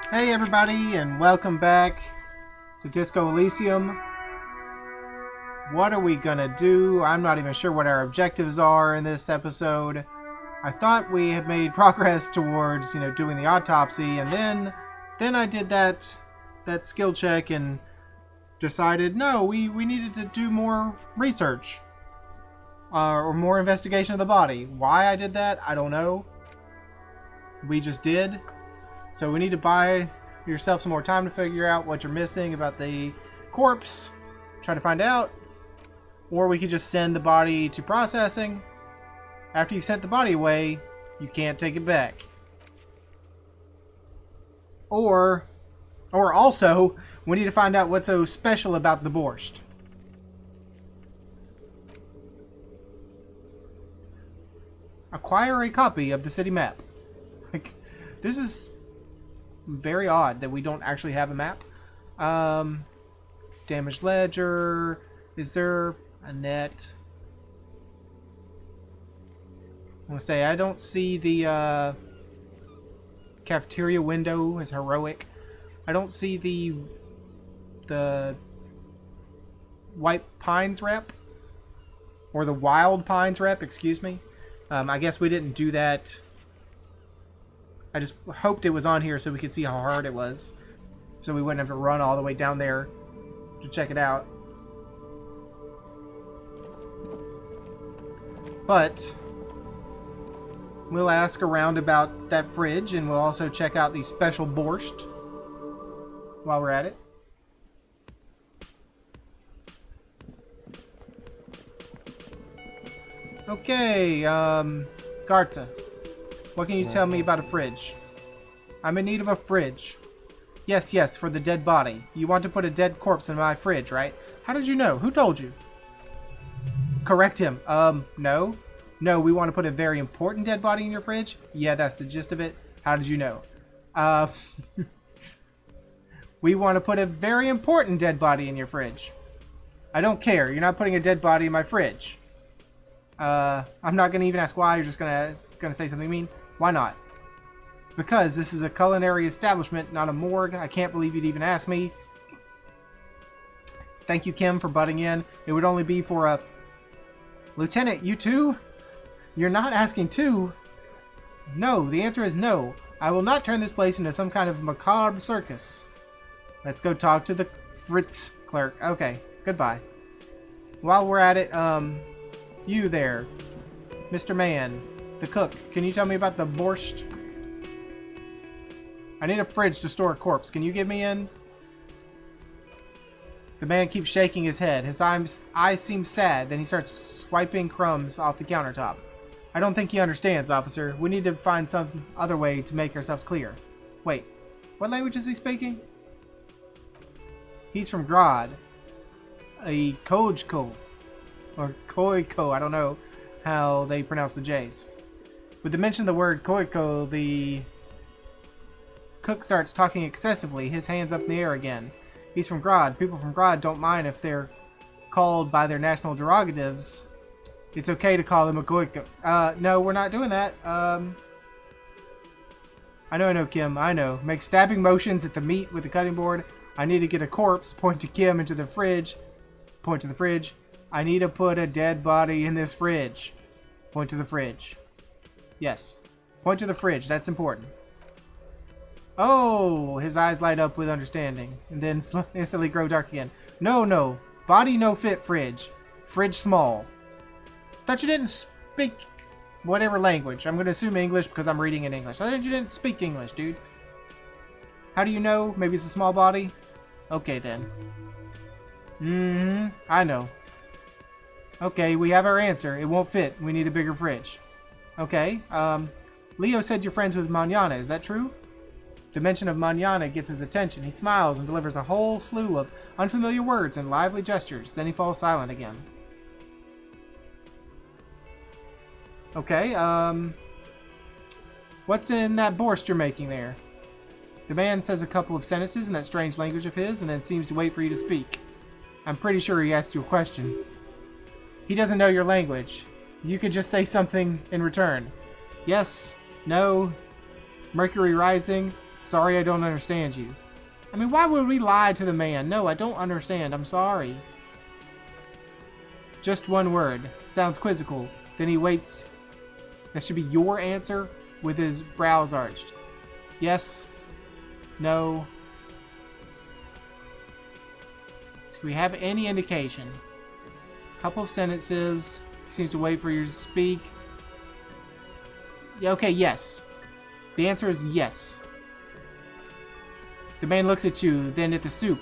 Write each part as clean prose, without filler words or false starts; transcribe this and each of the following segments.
Hey everybody, and welcome back to Disco Elysium. What are we gonna do? I'm not even sure what our objectives are in this episode. I thought we had made progress towards, doing the autopsy, and then I did that skill check and decided no, we needed to do more research or more investigation of the body. Why I did that, I don't know. We just did. So we need to buy yourself some more time to figure out what you're missing about the corpse. Try to find out. Or we could just send the body to processing. After you've sent the body away, you can't take it back. Or also, we need to find out what's so special about the borscht. Acquire a copy of the city map. Like, this is very odd that we don't actually have a map. Damaged ledger. Is there a net? I'm gonna say I don't see the cafeteria window as heroic. I don't see the White Pines rep or the Wild Pines rep. Excuse me. I guess we didn't do that. I just hoped it was on here so we could see how hard it was. So we wouldn't have to run all the way down there to check it out. But we'll ask around about that fridge, and we'll also check out the special borscht while we're at it. Okay, Garta. What can you tell me about a fridge? I'm in need of a fridge. Yes, for the dead body. You want to put a dead corpse in my fridge, right? How did you know? Who told you? Correct him. No. No, we want to put a very important dead body in your fridge? Yeah, that's the gist of it. How did you know? We want to put a very important dead body in your fridge. I don't care. You're not putting a dead body in my fridge. I'm not going to even ask why. You're just gonna say something mean. Why not? Because this is a culinary establishment, not a morgue. I can't believe you'd even ask me. Thank you, Kim, for butting in. It would only be for a... Lieutenant, you too? You're not asking too? No, the answer is no. I will not turn this place into some kind of macabre circus. Let's go talk to the Fritz clerk. Okay, goodbye. While we're at it, you there, Mr. Man, the cook, can you tell me about the borscht? I need a fridge to store a corpse. Can you get me in? The man keeps shaking his head. His eyes seem sad. Then he starts swiping crumbs off the countertop. I don't think he understands, officer. We need to find some other way to make ourselves clear. Wait, what language is he speaking? He's from Grod. A Kojko. Or Koiko, I don't know how they pronounce the J's. With the mention of the word Koiko, the cook starts talking excessively, his hands up in the air again. He's from Grod. People from Grod don't mind if they're called by their national derogatives. It's okay to call them a Koiko. No, we're not doing that. I know, Kim, I know. Make stabbing motions at the meat with the cutting board. I need to get a corpse. Point to Kim into the fridge. Point to the fridge. I need to put a dead body in this fridge. Point to the fridge. Yes. Point to the fridge. That's important. Oh, his eyes light up with understanding, and then instantly grow dark again. No. Body no fit fridge. Fridge small. Thought you didn't speak whatever language. I'm going to assume English because I'm reading in English. I thought you didn't speak English, dude. How do you know? Maybe it's a small body? Okay, then. I know. Okay, we have our answer. It won't fit. We need a bigger fridge. Okay, Leo said you're friends with Manana. Is that true? The mention of Manana gets his attention. He smiles and delivers a whole slew of unfamiliar words and lively gestures. Then he falls silent again. Okay, what's in that borscht you're making there? The man says a couple of sentences in that strange language of his and then seems to wait for you to speak. I'm pretty sure he asked you a question. He doesn't know your language. You could just say something in return. Yes, no, Mercury rising, Sorry, I don't understand you. I mean, why would we lie to the man? No, I don't understand. I'm sorry. Just one word. Sounds quizzical. Then he waits. That should be your answer, with his brows arched. Yes. No. Do we have any indication? Couple of sentences. Seems to wait for you to speak. Yeah, okay, yes. The answer is yes. The man looks at you, then at the soup.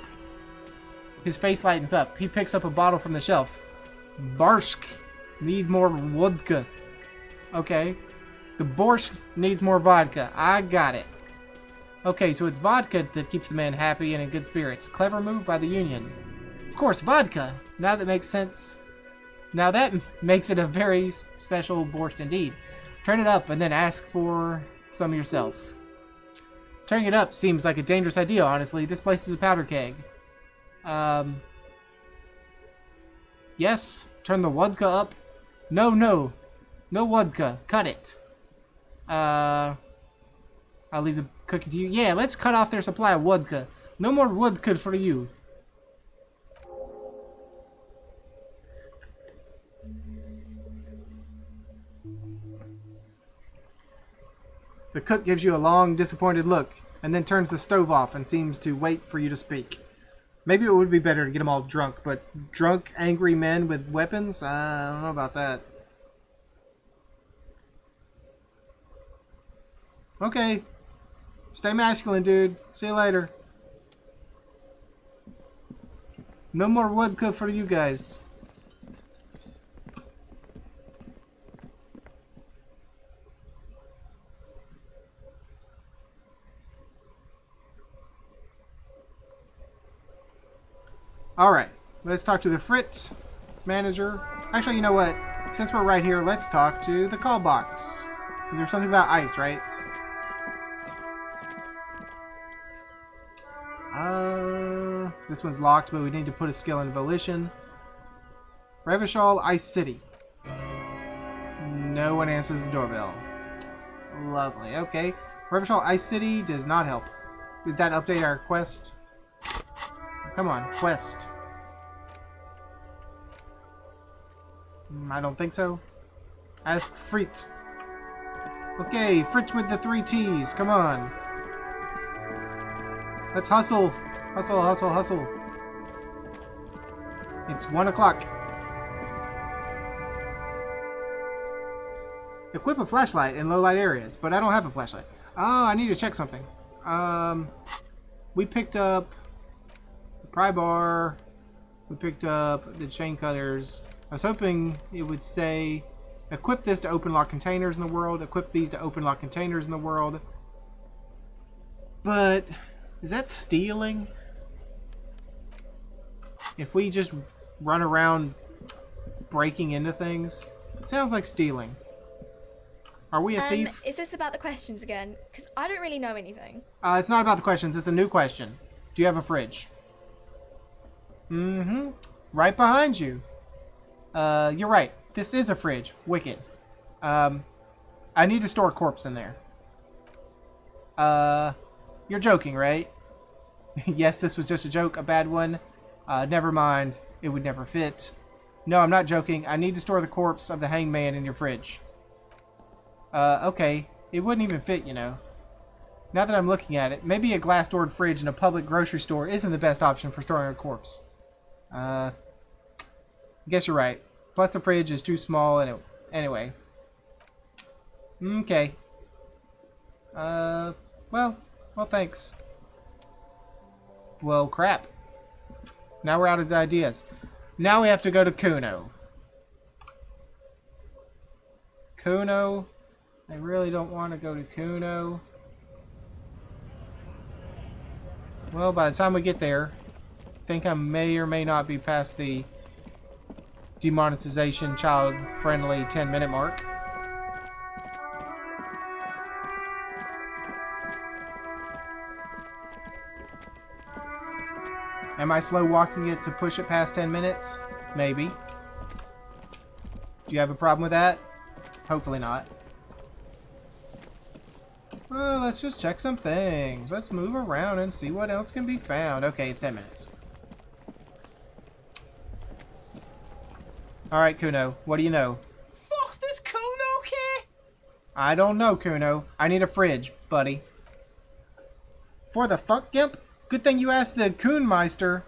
His face lightens up. He picks up a bottle from the shelf. Borscht. Need more vodka. Okay. The borscht needs more vodka. I got it. Okay, so it's vodka that keeps the man happy and in good spirits. Clever move by the Union. Of course, vodka. Now that makes sense. Now that makes it a very special borscht indeed. Turn it up and then ask for some yourself. Turning it up seems like a dangerous idea, honestly. This place is a powder keg. Yes? Turn the vodka up? No. No vodka. Cut it. I'll leave the cookie to you. Yeah, let's cut off their supply of vodka. No more vodka for you. The cook gives you a long, disappointed look, and then turns the stove off and seems to wait for you to speak. Maybe it would be better to get them all drunk, but drunk, angry men with weapons? I don't know about that. Okay. Stay masculine, dude. See you later. No more vodka for you guys. Alright, let's talk to the Frit manager. Actually, you know what? Since we're right here, let's talk to the call box. Is there something about ice, right? This one's locked, but we need to put a skill in Volition. Revachol, Ice City. No one answers the doorbell. Lovely, okay. Revachol, Ice City does not help. Did that update our quest? Come on, quest. I don't think so. Ask Fritz. Okay, Fritz with the 3 T's. Come on. Let's hustle. Hustle, hustle, hustle. It's 1 o'clock. Equip a flashlight in low light areas, but I don't have a flashlight. Oh, I need to check something. We picked up the pry bar. We picked up the chain cutters. I was hoping it would say equip this to open lock containers in the world. Equip these to open lock containers in the world. But is that stealing? If we just run around breaking into things, it sounds like stealing. Are we a thief? Is this about the questions again? Because I don't really know anything. It's not about the questions. It's a new question. Do you have a fridge? Mm-hmm. Right behind you. You're right. This is a fridge. Wicked. I need to store a corpse in there. You're joking, right? Yes, this was just a joke. A bad one. Never mind. It would never fit. No, I'm not joking. I need to store the corpse of the hangman in your fridge. Okay. It wouldn't even fit, you know. Now that I'm looking at it, maybe a glass-doored fridge in a public grocery store isn't the best option for storing a corpse. I guess you're right. Plus the fridge is too small and anyway. Okay. Well, thanks. Well, crap. Now we're out of ideas. Now we have to go to Kuno. Kuno? I really don't want to go to Kuno. Well, by the time we get there, I think I may or may not be past the demonetization child-friendly 10-minute mark. Am I slow walking it to push it past 10 minutes? Maybe. Do you have a problem with that? Hopefully not. Let's just check some things. Let's move around and see what else can be found. Okay, it's 10 minutes. Alright, Kuno. What do you know? Fuck, does Kuno care? I don't know, Kuno. I need a fridge, buddy. For the fuck, Gimp? Good thing you asked the Kuhnmeister.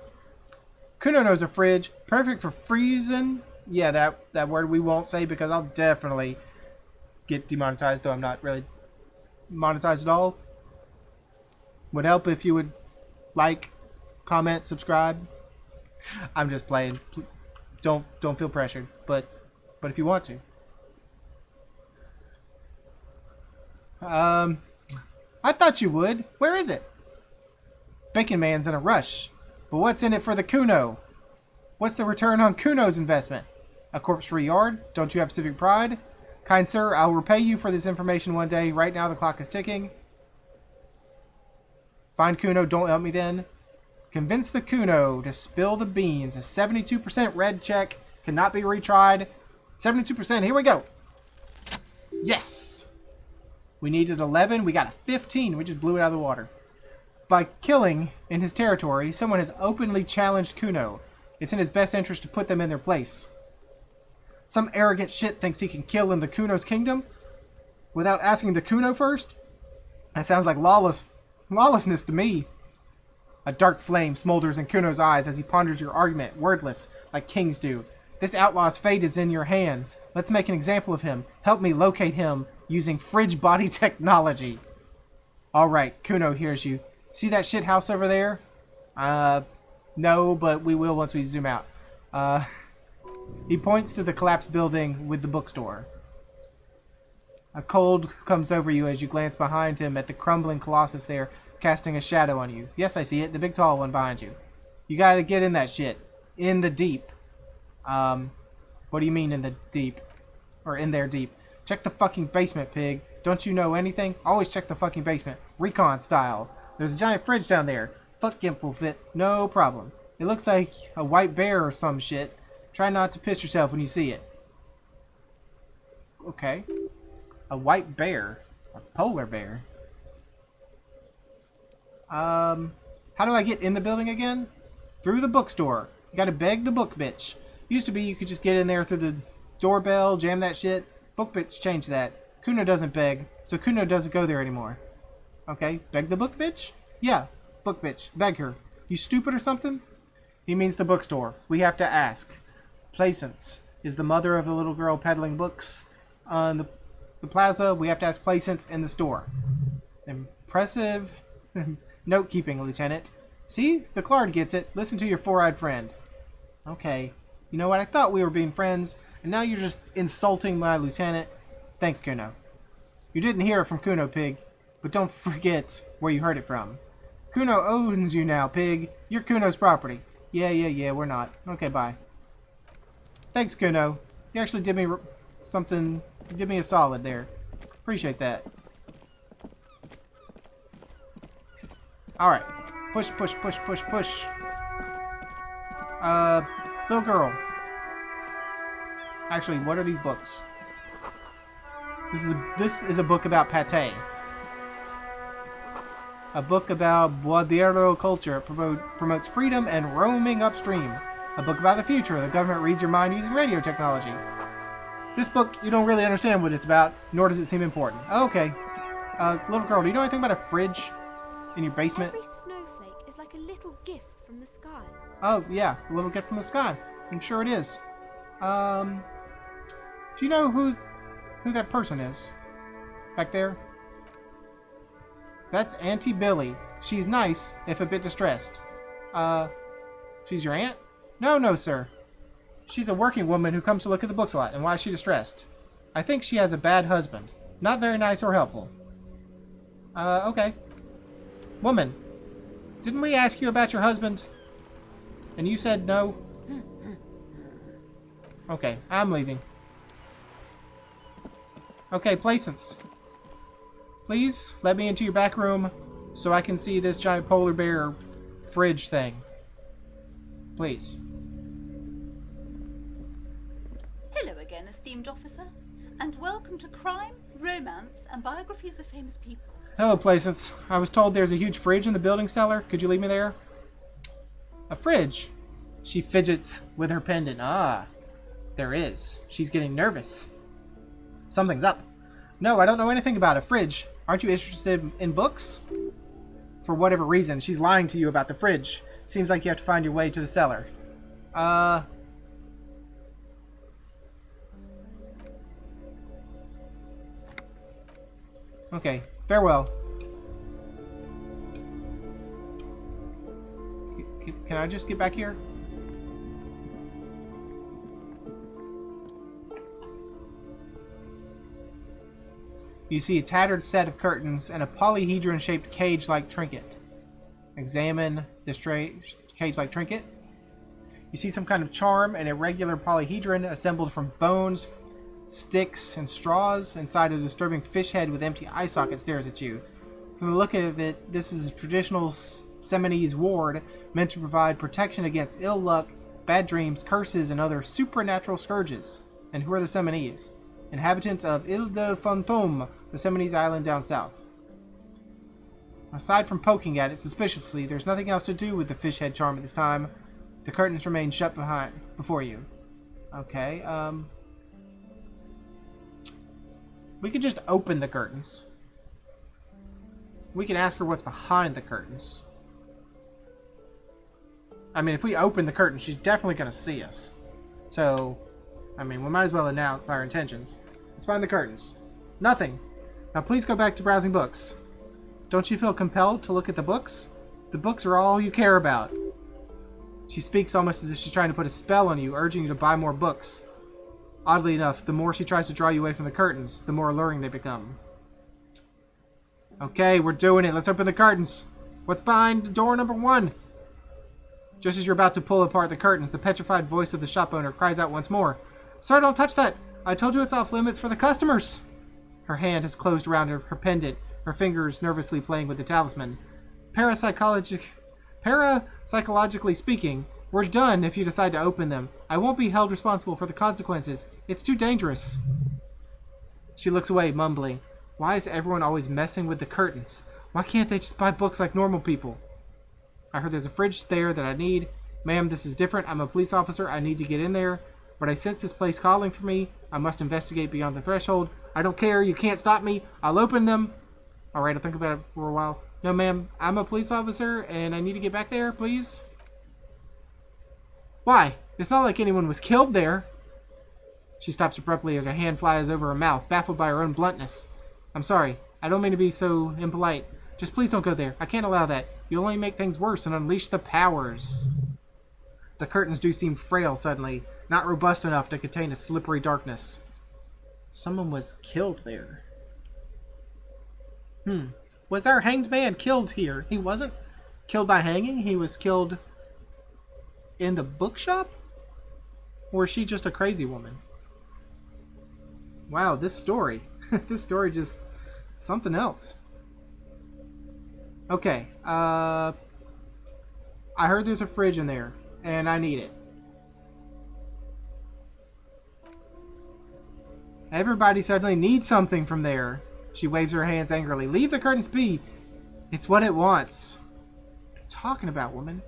Kuno knows a fridge. Perfect for freezing. Yeah, that word we won't say because I'll definitely get demonetized, though I'm not really monetized at all. Would help if you would like, comment, subscribe. I'm just playing. Don't feel pressured, but if you want to. I thought you would. Where is it? Bacon Man's in a rush. But what's in it for the Kuno? What's the return on Kuno's investment? A corpse-free yard? Don't you have civic pride? Kind sir, I'll repay you for this information one day. Right now the clock is ticking. Find Kuno, don't help me then. Convince the Kuno to spill the beans. A 72% red check. Cannot be retried. 72%, here we go. Yes! We needed 11, we got a 15. We just blew it out of the water. By killing in his territory, someone has openly challenged Kuno. It's in his best interest to put them in their place. Some arrogant shit thinks he can kill in the Kuno's kingdom without asking the Kuno first? That sounds like lawlessness to me. A dark flame smolders in Kuno's eyes as he ponders your argument, wordless, like kings do. This outlaw's fate is in your hands. Let's make an example of him. Help me locate him using fridge body technology. Alright, Kuno hears you. See that shit house over there? No, but we will once we zoom out. He points to the collapsed building with the bookstore. A cold comes over you as you glance behind him at the crumbling colossus there, casting a shadow on you. Yes, I see it. The big tall one behind you. You gotta get in that shit. In the deep. What do you mean in the deep? Or in there deep? Check the fucking basement, pig. Don't you know anything? Always check the fucking basement. Recon style. There's a giant fridge down there. Fuck Gimp will fit. No problem. It looks like a white bear or some shit. Try not to piss yourself when you see it. Okay. A white bear. A polar bear. How do I get in the building again? Through the bookstore. You gotta beg the book bitch. Used to be you could just get in there through the doorbell, jam that shit. Book bitch changed that. Kuno doesn't beg, so Kuno doesn't go there anymore. Okay, beg the book bitch? Yeah, book bitch. Beg her. You stupid or something? He means the bookstore. We have to ask. Placence is the mother of the little girl peddling books on the plaza. We have to ask Placence in the store. Impressive note-keeping, Lieutenant. See? The Claude gets it. Listen to your four-eyed friend. Okay. You know what? I thought we were being friends, and now you're just insulting my lieutenant. Thanks, Kuno. You didn't hear it from Kuno, pig, but don't forget where you heard it from. Kuno owns you now, pig. You're Kuno's property. Yeah, we're not. Okay, bye. Thanks, Kuno. You actually did me something. You did me a solid there. Appreciate that. Alright. Push. Little girl. Actually, what are these books? This is a book about pate. A book about Boadero culture. It promotes freedom and roaming upstream. A book about the future. The government reads your mind using radio technology. This book, you don't really understand what it's about, nor does it seem important. Okay. Little girl, do you know anything about a fridge in your basement? Every snowflake is like a little gift from the sky. Oh, yeah. A little gift from the sky. I'm sure it is. Do you know who that person is? Back there? That's Auntie Billy. She's nice, if a bit distressed. She's your aunt? No, sir. She's a working woman who comes to look at the books a lot. And why is she distressed? I think she has a bad husband. Not very nice or helpful. Okay. Woman, didn't we ask you about your husband? And you said no? Okay, I'm leaving. Okay, Placence. Please, let me into your back room so I can see this giant polar bear fridge thing. Please. Hello again, esteemed officer, and welcome to Crime, Romance, and Biographies of Famous People. Hello, Placence. I was told there's a huge fridge in the building cellar. Could you leave me there? A fridge? She fidgets with her pendant. Ah, there is. She's getting nervous. Something's up. No, I don't know anything about a fridge. Aren't you interested in books? For whatever reason, she's lying to you about the fridge. Seems like you have to find your way to the cellar. Okay, farewell. Can I just get back here? You see a tattered set of curtains and a polyhedron-shaped cage-like trinket. Examine this cage-like trinket. You see some kind of charm, an irregular polyhedron assembled from bones, sticks, and straws. Inside, a disturbing fish head with empty eye socket stares at you. From the look of it, this is a traditional Seminese ward meant to provide protection against ill luck, bad dreams, curses, and other supernatural scourges. And who are the Seminese? Inhabitants of Ile de Fantôme, the Seminese island down south. Aside from poking at it suspiciously, there's nothing else to do with the fish head charm at this time. The curtains remain shut before you. Okay, we could just open the curtains. We can ask her what's behind the curtains. I mean, if we open the curtain, she's definitely going to see us. So, I mean, we might as well announce our intentions. What's behind the curtains? Nothing. Now please go back to browsing books. Don't you feel compelled to look at the books? The books are all you care about. She speaks almost as if she's trying to put a spell on you, urging you to buy more books. Oddly enough, the more she tries to draw you away from the curtains, the more alluring they become. Okay, we're doing it. Let's open the curtains. What's behind door number 1? Just as you're about to pull apart the curtains, the petrified voice of the shop owner cries out once more. Sir, don't touch that! I told you it's off limits for the customers! Her hand has closed around her pendant, her fingers nervously playing with the talisman. Parapsychologically speaking, we're done if you decide to open them. I won't be held responsible for the consequences. It's too dangerous. She looks away, mumbling. Why is everyone always messing with the curtains? Why can't they just buy books like normal people? I heard there's a fridge there that I need. Ma'am, this is different. I'm a police officer. I need to get in there. But I sense this place calling for me. I must investigate beyond the threshold. I don't care. You can't stop me. I'll open them. Alright, I'll think about it for a while. No, ma'am. I'm a police officer, and I need to get back there, please. Why? It's not like anyone was killed there. She stops abruptly as her hand flies over her mouth, baffled by her own bluntness. I'm sorry. I don't mean to be so impolite. Just please don't go there. I can't allow that. You'll only make things worse and unleash the powers. The curtains do seem frail suddenly, not robust enough to contain a slippery darkness. Someone was killed there. Was our hanged man killed here? He wasn't killed by hanging? He was killed in the bookshop? Or is she just a crazy woman? Wow, this story. This story just... something else. Okay, I heard there's a fridge in there, and I need it. Everybody suddenly needs something from there. She waves her hands angrily. Leave the curtains be. It's what it wants. What are you talking about, woman?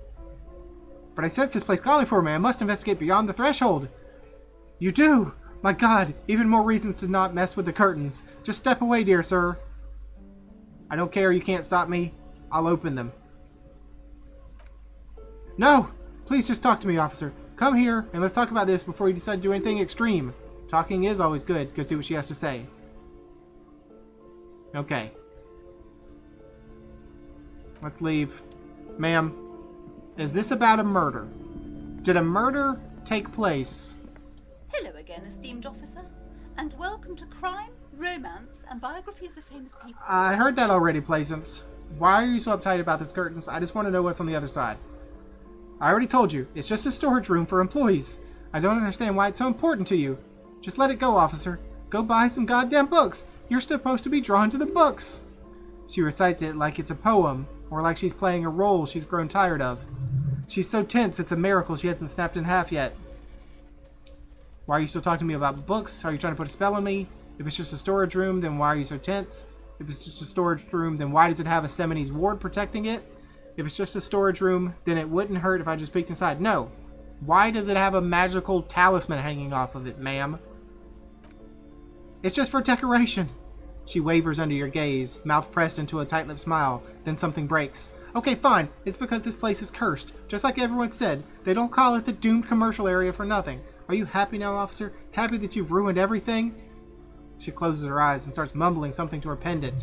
But I sense this place calling for me. I must investigate beyond the threshold. You do? My God, even more reasons to not mess with the curtains. Just step away, dear sir. I don't care. You can't stop me. I'll open them. No! Please just talk to me, officer. Come here, and let's talk about this before you decide to do anything extreme. Talking is always good. Go see what she has to say. Okay. Let's leave. Ma'am, is this about a murder? Did a murder take place? Hello again, esteemed officer, and welcome to Crime, Romance, and Biographies of Famous People. I heard that already, Placence. Why are you so uptight about those curtains? I just want to know what's on the other side. I already told you, it's just a storage room for employees. I don't understand why it's so important to you. Just let it go, officer. Go buy some goddamn books. You're supposed to be drawn to the books. She recites it like it's a poem, or like she's playing a role she's grown tired of. She's so tense, it's a miracle she hasn't snapped in half yet. Why are you still talking to me about books? Are you trying to put a spell on me? If it's just a storage room, then why are you so tense? If it's just a storage room, then why does it have a Semini's ward protecting it? If it's just a storage room, then it wouldn't hurt if I just peeked inside. No. Why does it have a magical talisman hanging off of it, ma'am? It's just for decoration. She wavers under your gaze, mouth pressed into a tight-lipped smile. Then something breaks. Okay, fine. It's because this place is cursed. Just like everyone said, they don't call it the doomed commercial area for nothing. Are you happy now, officer? Happy that you've ruined everything? She closes her eyes and starts mumbling something to her pendant.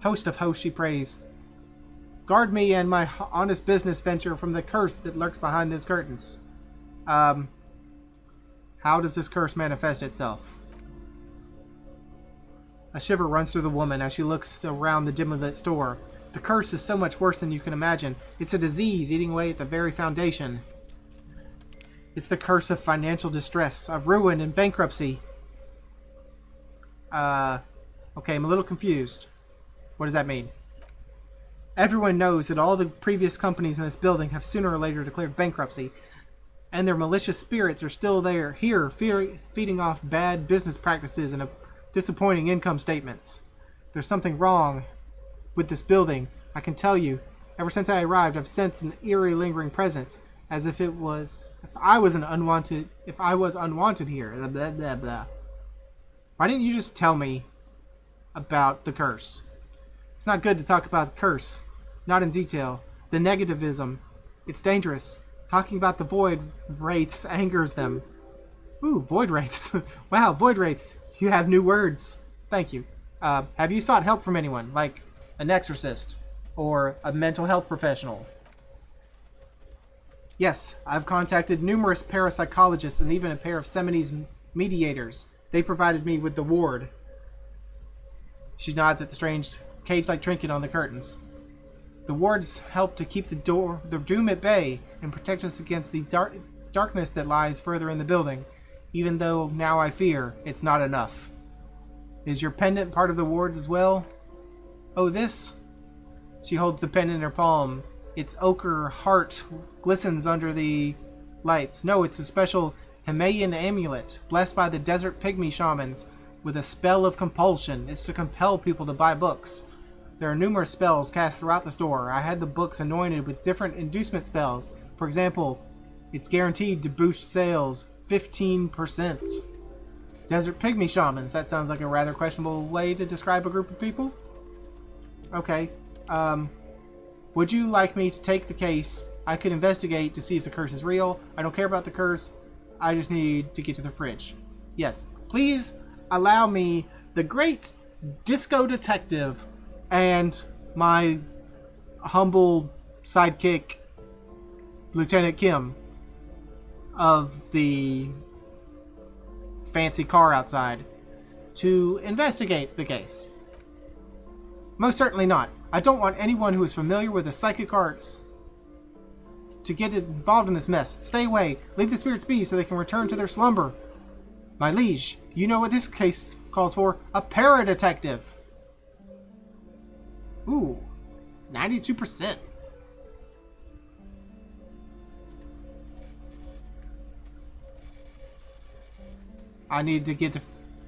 Host of hosts, she prays. Guard me and my honest business venture from the curse that lurks behind those curtains. How does this curse manifest itself? A shiver runs through the woman as she looks around the dimly lit store. The curse is so much worse than you can imagine. It's a disease eating away at the very foundation. It's the curse of financial distress, of ruin and bankruptcy. Okay, I'm a little confused. What does that mean? Everyone knows that all the previous companies in this building have sooner or later declared bankruptcy, and their malicious spirits are still there, here, feeding off bad business practices and disappointing income statements. There's something wrong with this building, I can tell you. Ever since I arrived, I've sensed an eerie, lingering presence, as if I was unwanted here. Blah, blah, blah, blah. Why didn't you just tell me about the curse? It's not good to talk about the curse. Not in detail. The negativism. It's dangerous. Talking about the void wraiths angers them. Ooh, void wraiths. Wow, void wraiths. You have new words. Thank you. Have you sought help from anyone, like an exorcist or a mental health professional? Yes, I've contacted numerous parapsychologists and even a pair of Semini's mediators. They provided me with the ward. She nods at the strange cage-like trinket on the curtains. The wards help to keep the doom at bay and protect us against the darkness that lies further in the building, even though now I fear it's not enough. Is your pendant part of the wards as well? Oh, this? She holds the pendant in her palm. Its ochre heart glistens under the lights. No, it's a special Himalayan amulet, blessed by the desert pygmy shamans with a spell of compulsion. It's to compel people to buy books. There are numerous spells cast throughout the store. I had the books anointed with different inducement spells. For example, it's guaranteed to boost sales 15%. Desert pygmy shamans. That sounds like a rather questionable way to describe a group of people. Okay. Would you like me to take the case? I could investigate to see if the curse is real. I don't care about the curse. I just need to get to the fridge. Yes. Please allow me, the great disco detective, and my humble sidekick, Lieutenant Kim, of the fancy car outside, to investigate the case. Most certainly not. I don't want anyone who is familiar with the psychic arts to get involved in this mess. Stay away. Leave the spirits be so they can return to their slumber. My liege, you know what this case calls for? A paradetective. Ooh, 92%. I need to get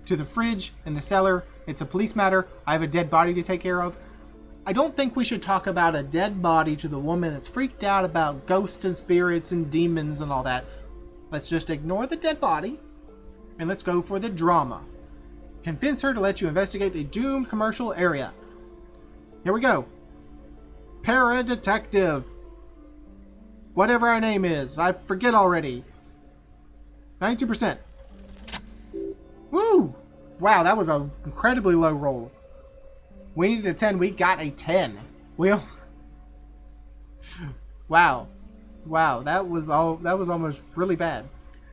to the fridge in the cellar. It's a police matter. I have a dead body to take care of. I don't think we should talk about a dead body to the woman that's freaked out about ghosts and spirits and demons and all that. Let's just ignore the dead body and let's go for the drama. Convince her to let you investigate the doomed commercial area. Here we go. Paradetective. Whatever our name is. I forget already. 92%. Woo! Wow, that was an incredibly low roll. We needed a 10. We got a 10. Wow. Wow, that was almost really bad.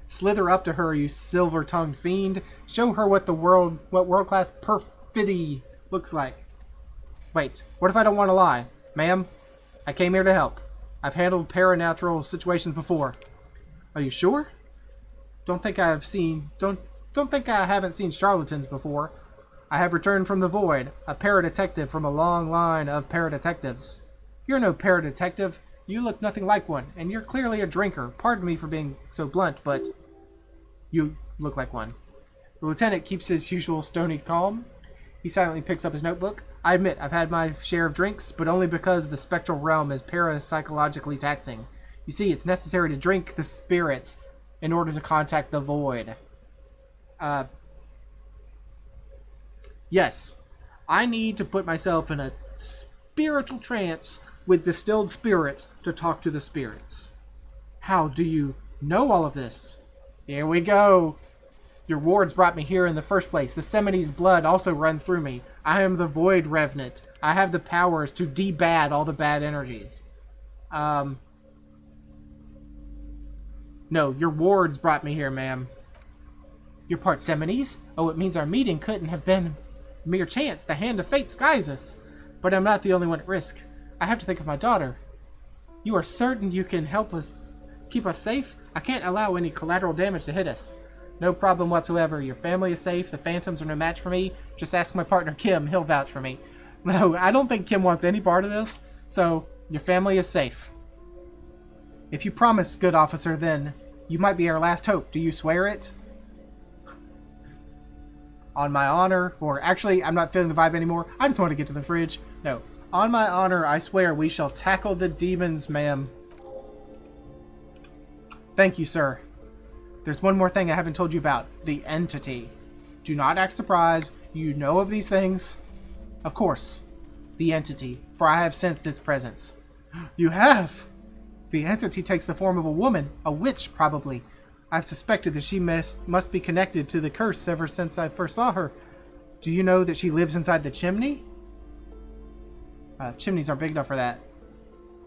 Slither up to her, you silver-tongued fiend. Show her what world-class perfidy looks like. Wait, what if I don't want to lie? Ma'am, I came here to help. I've handled paranatural situations before. Are you sure? Don't think I haven't seen charlatans before. I have returned from the void, a paradetective from a long line of paradetectives. You're no paradetective. You look nothing like one, and you're clearly a drinker. Pardon me for being so blunt, but you look like one. The lieutenant keeps his usual stony calm. He silently picks up his notebook. I admit, I've had my share of drinks, but only because the spectral realm is parapsychologically taxing. You see, it's necessary to drink the spirits in order to contact the void. Yes, I need to put myself in a spiritual trance with distilled spirits to talk to the spirits. How do you know all of this? Here we go. Your wards brought me here in the first place. The Semene's blood also runs through me. I am the Void Revenant. I have the powers to debad all the bad energies. No, your wards brought me here, ma'am. You're part Semene's? Oh, it means our meeting couldn't have been mere chance. The hand of fate skies us. But I'm not the only one at risk. I have to think of my daughter. You are certain you can help us, keep us safe? I can't allow any collateral damage to hit us. No problem whatsoever. Your family is safe. The phantoms are no match for me. Just ask my partner Kim. He'll vouch for me. No, I don't think Kim wants any part of this. So, your family is safe. If you promise, good officer, then you might be our last hope. Do you swear it? On my honor, or actually, I'm not feeling the vibe anymore. I just want to get to the fridge. No. On my honor, I swear we shall tackle the demons, ma'am. Thank you, sir. There's one more thing I haven't told you about. The entity. Do not act surprised. You know of these things. Of course. The entity. For I have sensed its presence. You have? The entity takes the form of a woman. A witch, probably. I've suspected that she must be connected to the curse ever since I first saw her. Do you know that she lives inside the chimney? Chimneys aren't big enough for that.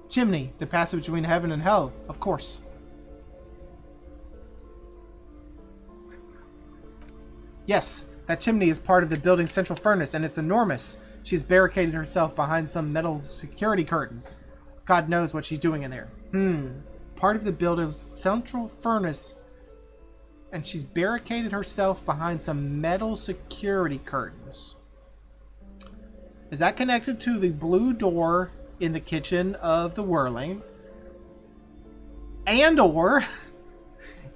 Chimney. The passage between heaven and hell. Of course. Yes, that chimney is part of the building's central furnace, and it's enormous. She's barricaded herself behind some metal security curtains. God knows what she's doing in there. Part of the building's central furnace, and she's barricaded herself behind some metal security curtains. Is that connected to the blue door in the kitchen of the Whirling? And or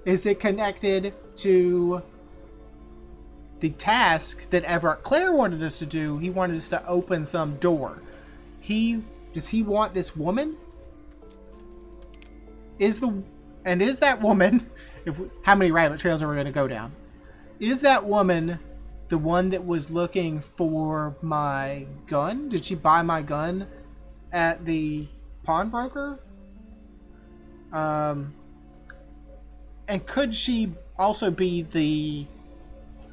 is it connected to the task that Everett Clare wanted us to do? He wanted us to open some door. Does he want this woman? Is that woman, how many rabbit trails are we going to go down? Is that woman the one that was looking for my gun? Did she buy my gun at the pawnbroker? And could she also be the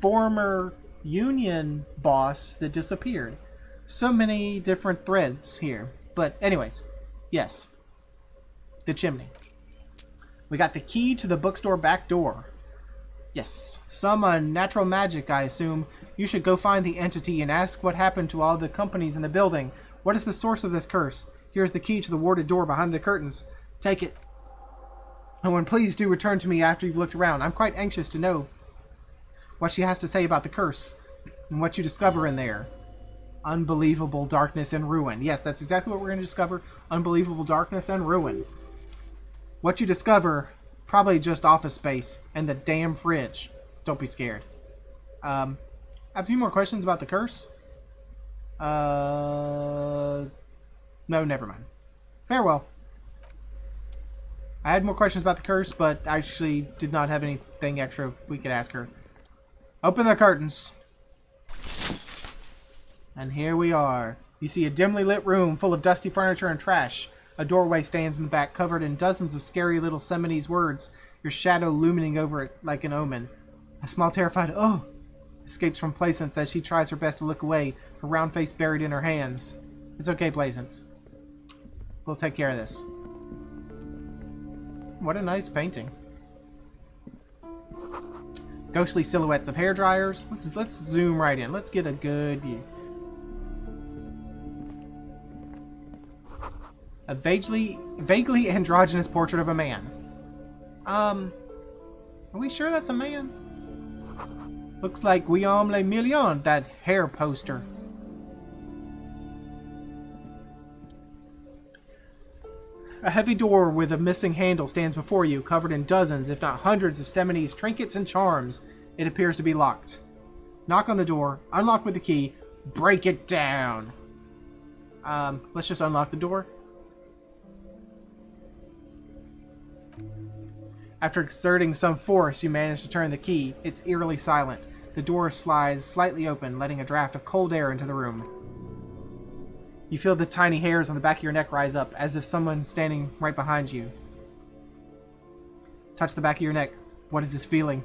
former Union boss that disappeared? So many different threads here. But anyways, yes. The chimney. We got the key to the bookstore back door. Yes. Some unnatural magic, I assume. You should go find the entity and ask what happened to all the companies in the building. What is the source of this curse? Here's the key to the warded door behind the curtains. Take it. Oh, and please do return to me after you've looked around. I'm quite anxious to know what she has to say about the curse and what you discover in there. Unbelievable darkness and ruin. Yes, that's exactly what we're going to discover. Unbelievable darkness and ruin. What you discover, probably just office space and the damn fridge. Don't be scared. I have a few more questions about the curse. No, never mind. Farewell. I had more questions about the curse, but I actually did not have anything extra we could ask her. Open the curtains. And here we are. You see a dimly lit room full of dusty furniture and trash. A doorway stands in the back, covered in dozens of scary little Semenese words, your shadow looming over it like an omen. A small terrified "oh" escapes from Placence as she tries her best to look away, her round face buried in her hands. It's okay, Placence. We'll take care of this. What a nice painting. Ghostly silhouettes of hair dryers. Let's zoom right in. Let's get a good view. A vaguely androgynous portrait of a man. Are we sure that's a man? Looks like Guillaume Le Million, that hair poster. A heavy door with a missing handle stands before you, covered in dozens, if not hundreds, of Semenese trinkets and charms. It appears to be locked. Knock on the door, unlock with the key, Break it down. Let's just unlock the door. After exerting some force, you manage to turn the key. It's eerily silent. The door slides slightly open, letting a draft of cold air into the room. You feel the tiny hairs on the back of your neck rise up, as if someone's standing right behind you. Touch the back of your neck. What is this feeling?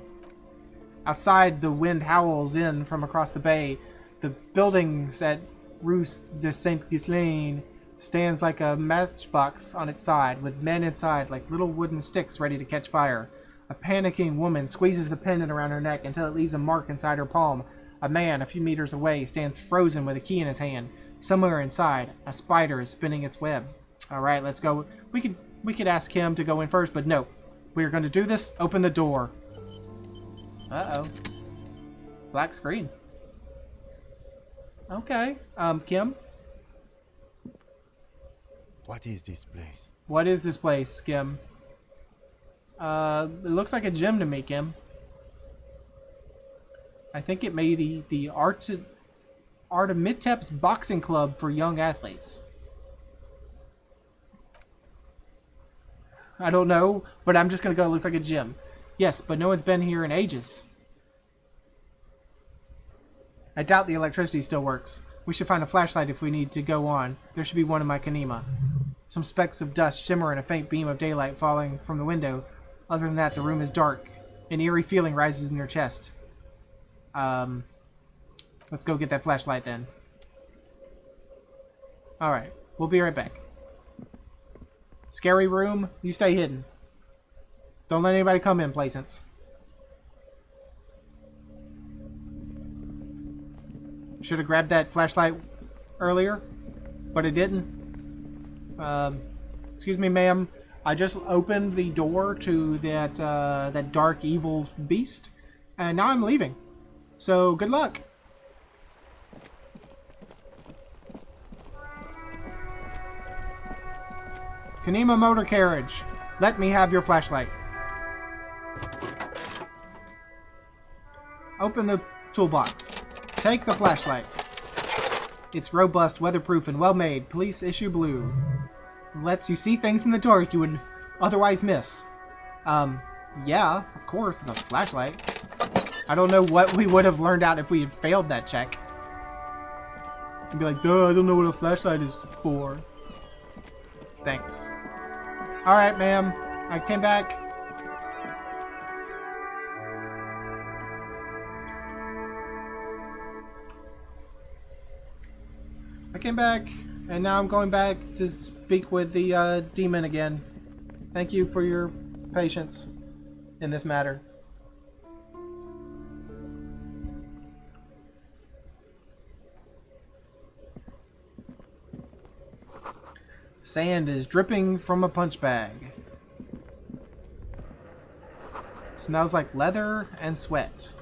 Outside, the wind howls in from across the bay. The buildings at Rue de Saint-Ghislain stands like a matchbox on its side, with men inside like little wooden sticks ready to catch fire. A panicking woman squeezes the pendant around her neck until it leaves a mark inside her palm. A man, a few meters away, stands frozen with a key in his hand. Somewhere inside, a spider is spinning its web. Alright, let's go. We could ask him to go in first, but no. We're going to do this. Open the door. Uh-oh. Black screen. Okay. Kim? What is this place? What is this place, Kim? It looks like a gym to me, Kim. I think it may be the Artemitep's Boxing Club for young athletes. I don't know, but I'm just gonna go. It looks like a gym. Yes, but no one's been here in ages. I doubt the electricity still works. We should find a flashlight if we need to go on. There should be one in my Kanima. Some specks of dust shimmer in a faint beam of daylight falling from the window. Other than that, the room is dark. An eerie feeling rises in your chest. Let's go get that flashlight then. Alright, we'll be right back. Scary room, you stay hidden. Don't let anybody come in, Placence. Should have grabbed that flashlight earlier, but it didn't. Excuse me, ma'am. I just opened the door to that dark, evil beast, and now I'm leaving. So, good luck. Kanima Motor Carriage, let me have your flashlight. Open the toolbox. Take the flashlight. It's robust, weatherproof, and well-made. Police issue blue. Lets you see things in the dark you would otherwise miss. Yeah, of course, it's a flashlight. I don't know what we would have learned out if we had failed that check. I'd be like, duh, I don't know what a flashlight is for. Thanks. Alright, ma'am. I came back. And now I'm going back to speak with the demon again. Thank you for your patience in this matter. Sand is dripping from a punch bag. Smells like leather and sweat.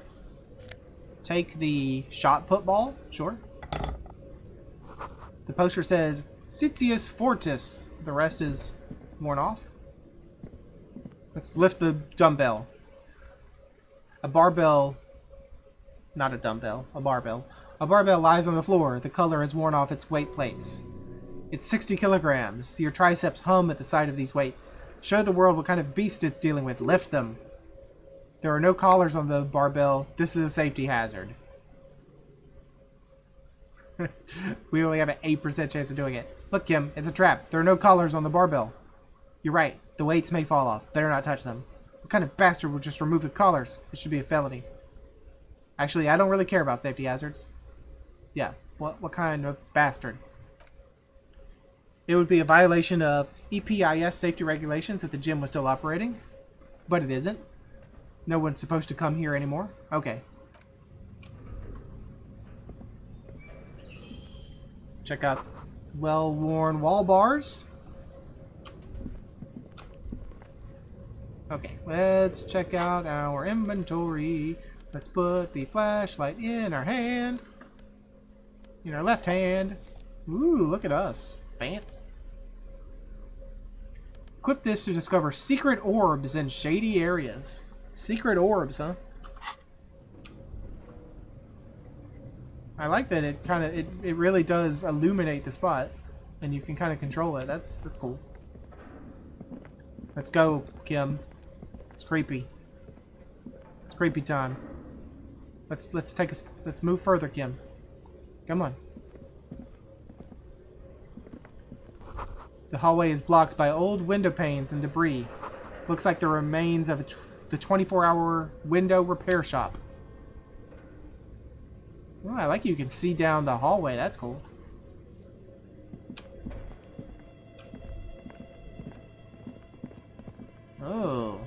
Take the shot put ball, sure. The poster says Sitius Fortis. The rest is worn off. Let's lift the dumbbell. A barbell, not a dumbbell, a barbell. A barbell lies on the floor. The color has worn off its weight plates. It's 60 kilograms. Your triceps hum at the sight of these weights. Show the world what kind of beast it's dealing with. Lift them. There are no collars on the barbell. This is a safety hazard. We only have an 8% chance of doing it. Look, Kim, it's a trap. There are no collars on the barbell. You're right. The weights may fall off. Better not touch them. What kind of bastard would just remove the collars? It should be a felony. Actually, I don't really care about safety hazards. Yeah, what kind of bastard? It would be a violation of EPIS safety regulations if the gym was still operating. But it isn't. No one's supposed to come here anymore. Okay. Check out well-worn wall bars. Okay, let's check out our inventory. Let's put the flashlight in our hand. In our left hand. Ooh, look at us. Fancy. Equip this to discover secret orbs in shady areas. Secret orbs, huh? I like that it kind of it really does illuminate the spot, and you can kind of control it. That's cool. Let's go, Kim. It's creepy. It's creepy time. Let's move further, Kim. Come on. The hallway is blocked by old window panes and debris. Looks like the remains of the 24-hour window repair shop. Oh, I like you can see down the hallway. That's cool. Oh.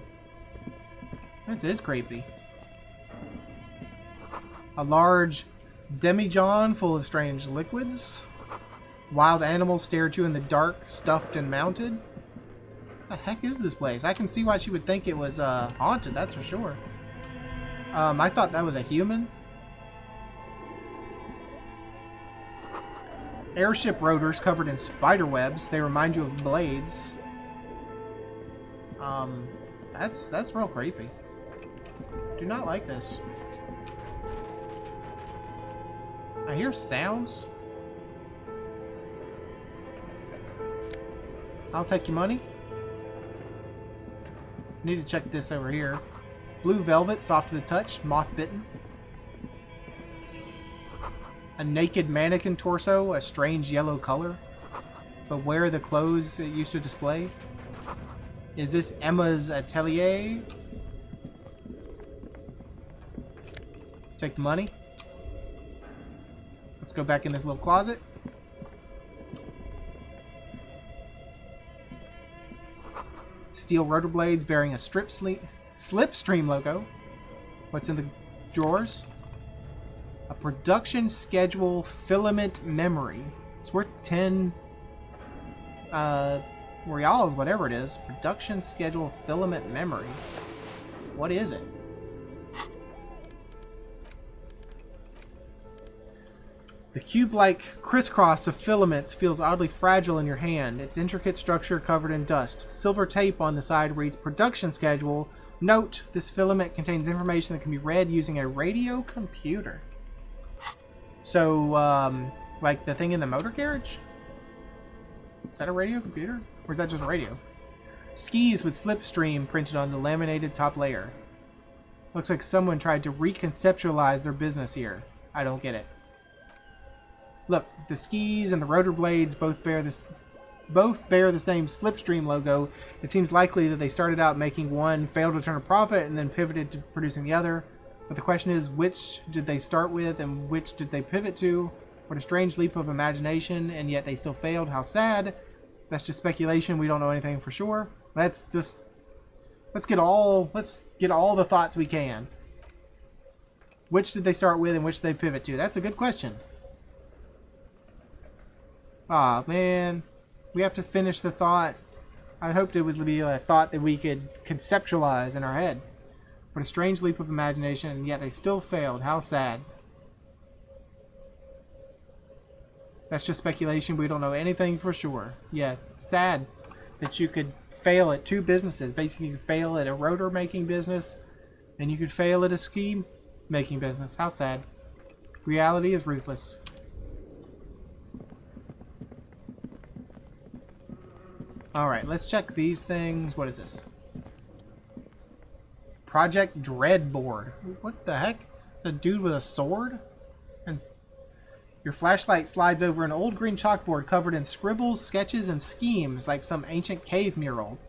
This is creepy. A large demijohn full of strange liquids. Wild animals stare at you in the dark, stuffed and mounted. What the heck is this place? I can see why she would think it was haunted, that's for sure. I thought that was a human. Airship rotors covered in spider webs. They remind you of blades. That's real creepy. Do not like this. I hear sounds. I'll take your money. Need to check this over here. Blue velvet, soft to the touch, moth bitten. A naked mannequin torso, a strange yellow color. But where are the clothes it used to display? Is this Emma's atelier? Take the money. Let's go back in this little closet. Steel rotor blades bearing a Slipstream logo. What's in the drawers? A production schedule filament memory. It's worth 10 reals, whatever it is. Production schedule filament memory. What is it? The cube-like crisscross of filaments feels oddly fragile in your hand, its intricate structure covered in dust. Silver tape on the side reads production schedule. Note, this filament contains information that can be read using a radio computer. So, like the thing in the motor carriage? Is that a radio computer? Or is that just a radio? Skis with Slipstream printed on the laminated top layer. Looks like someone tried to reconceptualize their business here. I don't get it. Look, the skis and the rotor blades both bear the same Slipstream logo. It seems likely that they started out making one, failed to turn a profit, and then pivoted to producing the other. But the question is, which did they start with and which did they pivot to? What a strange leap of imagination, and yet they still failed. How sad. That's just speculation. We don't know anything for sure. Let's get all the thoughts we can. Which did they start with and which did they pivot to? That's a good question. Aw, man. We have to finish the thought. I hoped it would be a thought that we could conceptualize in our head. What a strange leap of imagination, and yet they still failed. How sad. That's just speculation. We don't know anything for sure. Yeah, sad that you could fail at two businesses. Basically, you could fail at a rotor making business, and you could fail at a ski making business. How sad. Reality is ruthless. Alright, let's check these things. What is this? Project Dread board. What the heck? The dude with a sword? And your flashlight slides over an old green chalkboard covered in scribbles, sketches, and schemes like some ancient cave mural.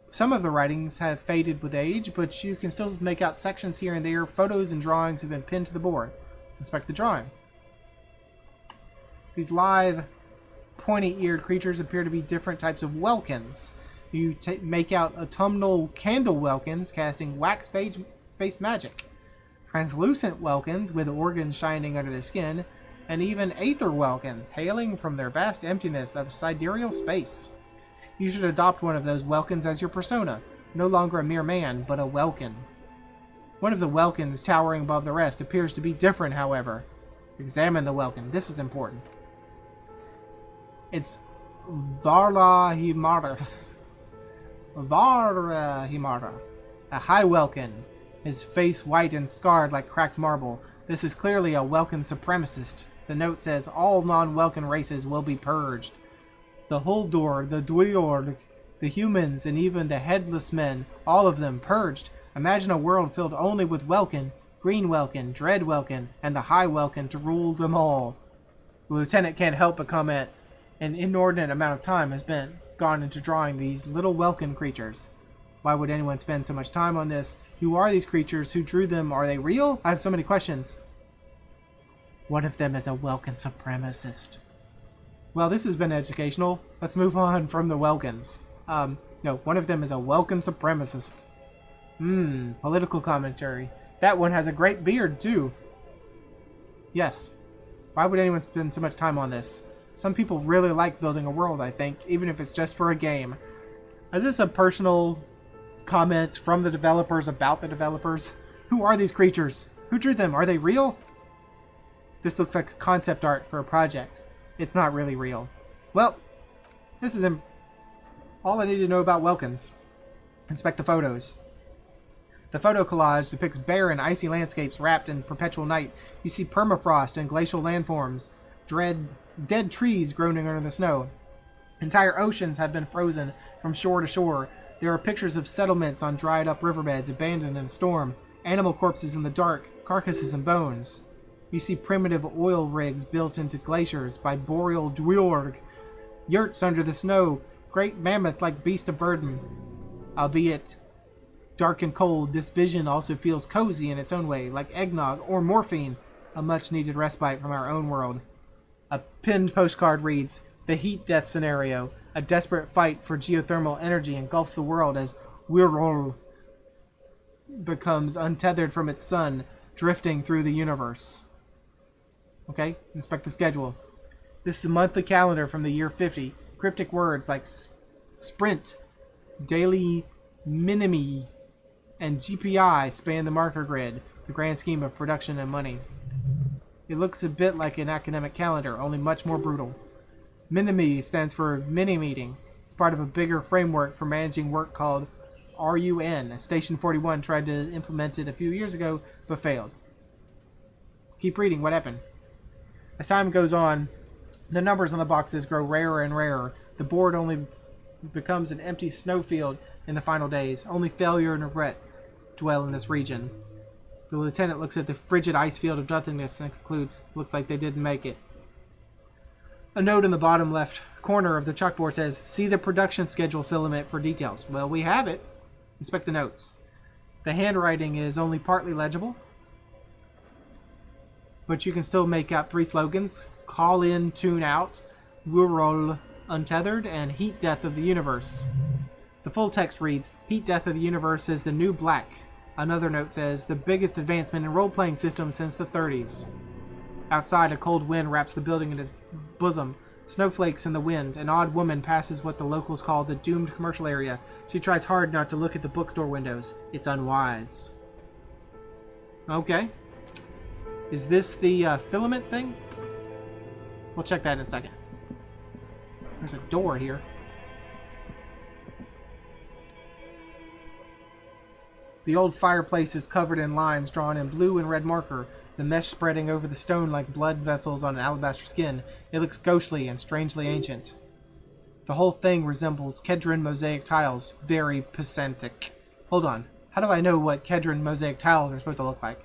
Some of the writings have faded with age, but you can still make out sections here and there. Photos and drawings have been pinned to the board. Let's inspect the drawing. These lithe, pointy-eared creatures appear to be different types of welkins. You make out autumnal candle welkins casting wax-based magic, translucent welkins with organs shining under their skin, and even aether welkins hailing from their vast emptiness of sidereal space. You should adopt one of those welkins as your persona, no longer a mere man, but a welkin. One of the welkins towering above the rest appears to be different, however. Examine the welkin. This is important. It's Varlahimara. Varlahimara. A high welkin, his face white and scarred like cracked marble. This is clearly a Welkin supremacist. The note says all non-Welkin races will be purged. The Huldor, the Dweorg, the humans, and even the Headless Men, all of them purged. Imagine a world filled only with Welkin, Green Welkin, Dread Welkin, and the High Welkin to rule them all. The lieutenant can't help but comment, an inordinate amount of time has been gone into drawing these little Welkin creatures. Why would anyone spend so much time on this? Who are these creatures? Who drew them? Are they real? I have so many questions. One of them is a Welkin supremacist. Well, this has been educational. Let's move on from the Welkins. No, one of them is a Welkin supremacist. Political commentary. That one has a great beard, too. Yes. Why would anyone spend so much time on this? Some people really like building a world, I think, even if it's just for a game. Is this a personal comment from the developers about the developers? Who are these creatures? Who drew them? Are they real? This looks like concept art for a project. It's not really real. Well, this is all I need to know about Welkins. Inspect the photos. The photo collage depicts barren, icy landscapes wrapped in perpetual night. You see permafrost and glacial landforms, dead trees groaning under the snow. Entire oceans have been frozen from shore to shore. There are pictures of settlements on dried-up riverbeds abandoned in a storm, animal corpses in the dark, carcasses and bones. You see primitive oil rigs built into glaciers by boreal Dweorg, yurts under the snow, great mammoth-like beast of burden. Albeit dark and cold, this vision also feels cozy in its own way, like eggnog or morphine, a much-needed respite from our own world. A pinned postcard reads, "The heat death scenario. A desperate fight for geothermal energy engulfs the world as Wirral becomes untethered from its sun, drifting through the universe." Okay, inspect the schedule. This is a monthly calendar from the year 50. Cryptic words like sprint, daily minimi, and GPI span the marker grid, the grand scheme of production and money. It looks a bit like an academic calendar, only much more brutal. Minimi stands for mini-meeting. It's part of a bigger framework for managing work called RUN. Station 41 tried to implement it a few years ago, but failed. Keep reading, what happened? As time goes on, the numbers on the boxes grow rarer and rarer. The board only becomes an empty snowfield in the final days. Only failure and regret dwell in this region. The lieutenant looks at the frigid ice field of nothingness and concludes, looks like they didn't make it. A note in the bottom left corner of the chalkboard says, "See the production schedule filament for details." Well, we have it. Inspect the notes. The handwriting is only partly legible, but you can still make out 3 slogans: "Call in, tune out," "Wirral Untethered," and "Heat Death of the Universe." The full text reads, "Heat Death of the Universe is the new black." Another note says, "The biggest advancement in role-playing systems since the 30s. Outside, a cold wind wraps the building in its bosom. Snowflakes in the wind. An odd woman passes what the locals call the doomed commercial area. She tries hard not to look at the bookstore windows. It's unwise. Okay. Is this the filament thing? We'll check that in a second. There's a door here. The old fireplace is covered in lines drawn in blue and red marker, the mesh spreading over the stone like blood vessels on an alabaster skin. It looks ghostly and strangely ancient. The whole thing resembles Kedron mosaic tiles, very pesantic. Hold on, how do I know what Kedron mosaic tiles are supposed to look like?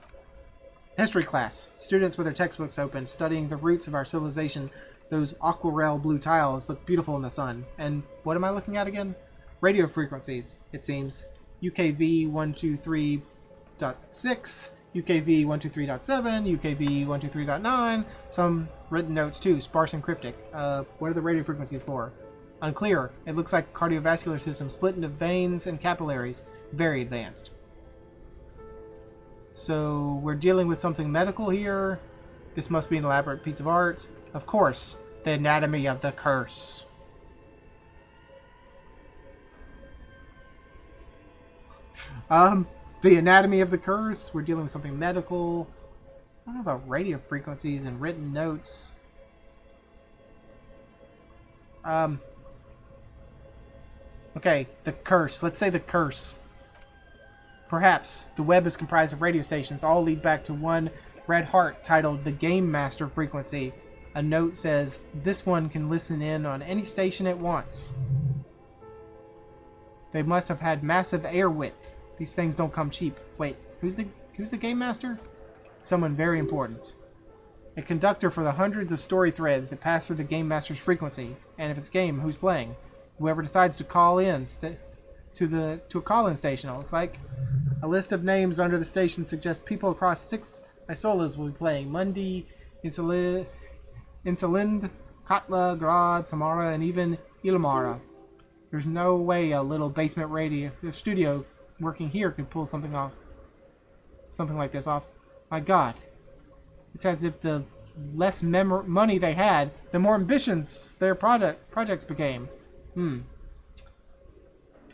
History class. Students with their textbooks open, studying the roots of our civilization. Those aquarelle blue tiles look beautiful in the sun. And what am I looking at again? Radio frequencies, it seems. UKV 123.6, UKV 123.7, UKV 123.9, some written notes too, sparse and cryptic. What are the radio frequencies for? Unclear. It looks like cardiovascular system split into veins and capillaries. Very advanced. So we're dealing with something medical here. This must be an elaborate piece of art. Of course, the anatomy of the curse. The anatomy of the curse. We're dealing with something medical. I don't know about radio frequencies and written notes. Okay, the curse. Let's say the curse. Perhaps the web is comprised of radio stations, all lead back to one red heart titled the Game Master frequency. A note says, this one can listen in on any station it wants. They must have had massive air width. These things don't come cheap. Wait, who's the Game Master? Someone very important. A conductor for the hundreds of story threads that pass through the Game Master's frequency. And if it's game, who's playing? Whoever decides to call in to a call-in station, it looks like. A list of names under the station suggests people across 6 isolas will be playing. Mundi, Insalind, Katla, Grad, Samara, and even Ilmara. There's no way a little basement radio studio working here could pull something like this off. My God. It's as if the less money they had, the more ambitions their projects became. The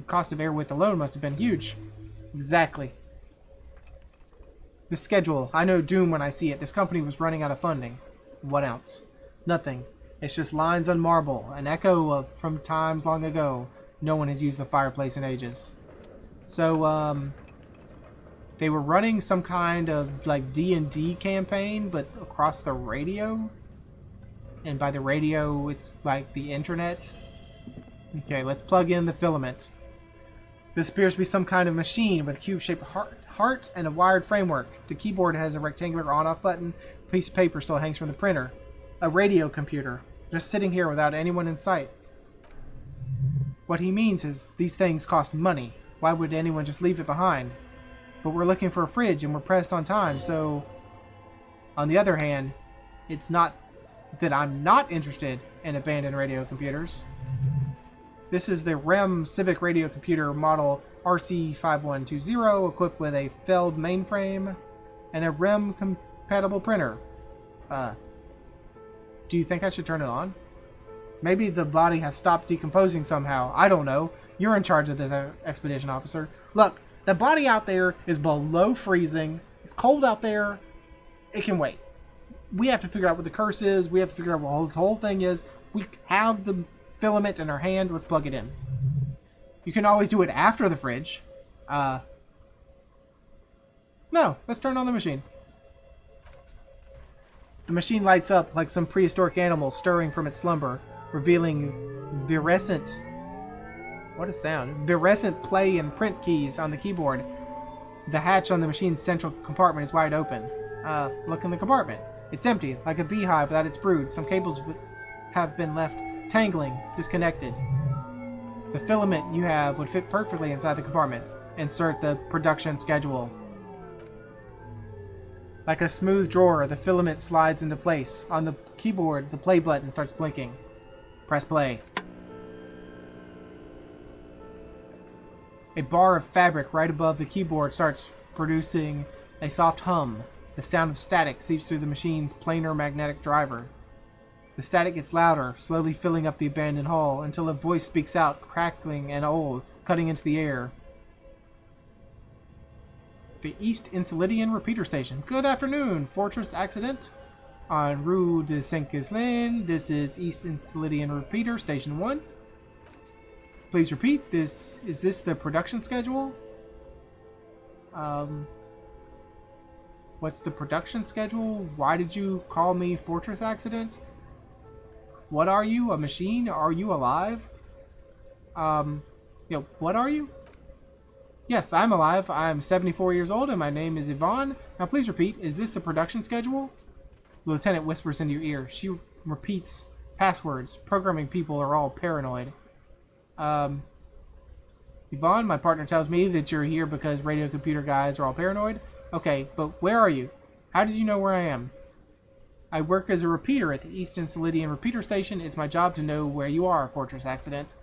cost of air width alone must have been huge. Exactly. The schedule. I know doom when I see it. This company was running out of funding. What else? Nothing. It's just lines on marble, an echo of from times long ago. No one has used the fireplace in ages. So, they were running some kind of like D&D campaign, but across the radio. And by the radio, it's like the internet. Okay, let's plug in the filament. This appears to be some kind of machine with a cube-shaped heart and a wired framework. The keyboard has a rectangular on-off button. A piece of paper still hangs from the printer. A radio computer, just sitting here without anyone in sight. What he means is these things cost money. Why would anyone just leave it behind? But we're looking for a fridge and we're pressed on time, so... On the other hand, it's not that I'm not interested in abandoned radio computers. This is the REM Civic Radio Computer model RC5120, equipped with a Feld mainframe and a REM-compatible printer. Do you think I should turn it on? Maybe the body has stopped decomposing somehow. I don't know. You're in charge of this expedition, officer. Look, the body out there is below freezing. It's cold out there. It can wait. We have to figure out what the curse is. We have to figure out what this whole thing is. We have the filament in our hand. Let's plug it in. You can always do it after the fridge. No, let's turn on the machine. The machine lights up like some prehistoric animal stirring from its slumber, revealing virescent... What a sound. Virescent play and print keys on the keyboard. The hatch on the machine's central compartment is wide open. Look in the compartment. It's empty, like a beehive without its brood. Some cables have been left tangling, disconnected. The filament you have would fit perfectly inside the compartment. Insert the production schedule. Like a smooth drawer, the filament slides into place. On the keyboard, the play button starts blinking. Press play. A bar of fabric right above the keyboard starts producing a soft hum. The sound of static seeps through the machine's planar magnetic driver. The static gets louder, slowly filling up the abandoned hall, until a voice speaks out, crackling and old, cutting into the air. The East Enceladian Repeater Station. Good afternoon, Fortress Accident. On Rue de Saint-Ghislain, this is East Enceladian Repeater Station 1. Please repeat, is this the production schedule? What's the production schedule? Why did you call me Fortress Accident? What are you? A machine? Are you alive? What are you? Yes, I'm alive. I'm 74 years old and my name is Yvonne. Now please repeat, is this the production schedule? The lieutenant whispers into your ear. She repeats passwords. Programming people are all paranoid. Yvonne, my partner tells me that you're here because radio computer guys are all paranoid. Okay, but where are you? How did you know where I am? I work as a repeater at the East Enceladian Repeater Station. It's my job to know where you are, Fortress Accident.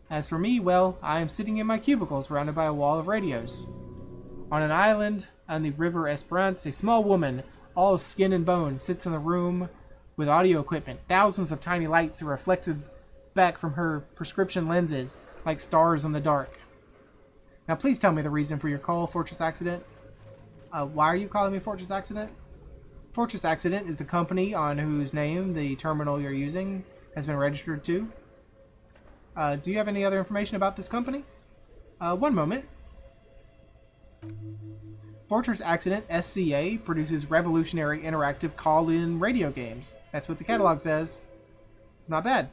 As for me, well, I am sitting in my cubicle surrounded by a wall of radios. On an island on the River Esperance, a small woman, all of skin and bone, sits in the room with audio equipment. Thousands of tiny lights are reflected back from her prescription lenses like stars in the dark. Now please tell me the reason for your call, Fortress Accident. Why are you calling me Fortress Accident? Fortress Accident is the company on whose name the terminal you're using has been registered to. Do you have any other information about this company? One moment. Fortress Accident, SCA, produces revolutionary interactive call-in radio games. That's what the catalog says. It's not bad.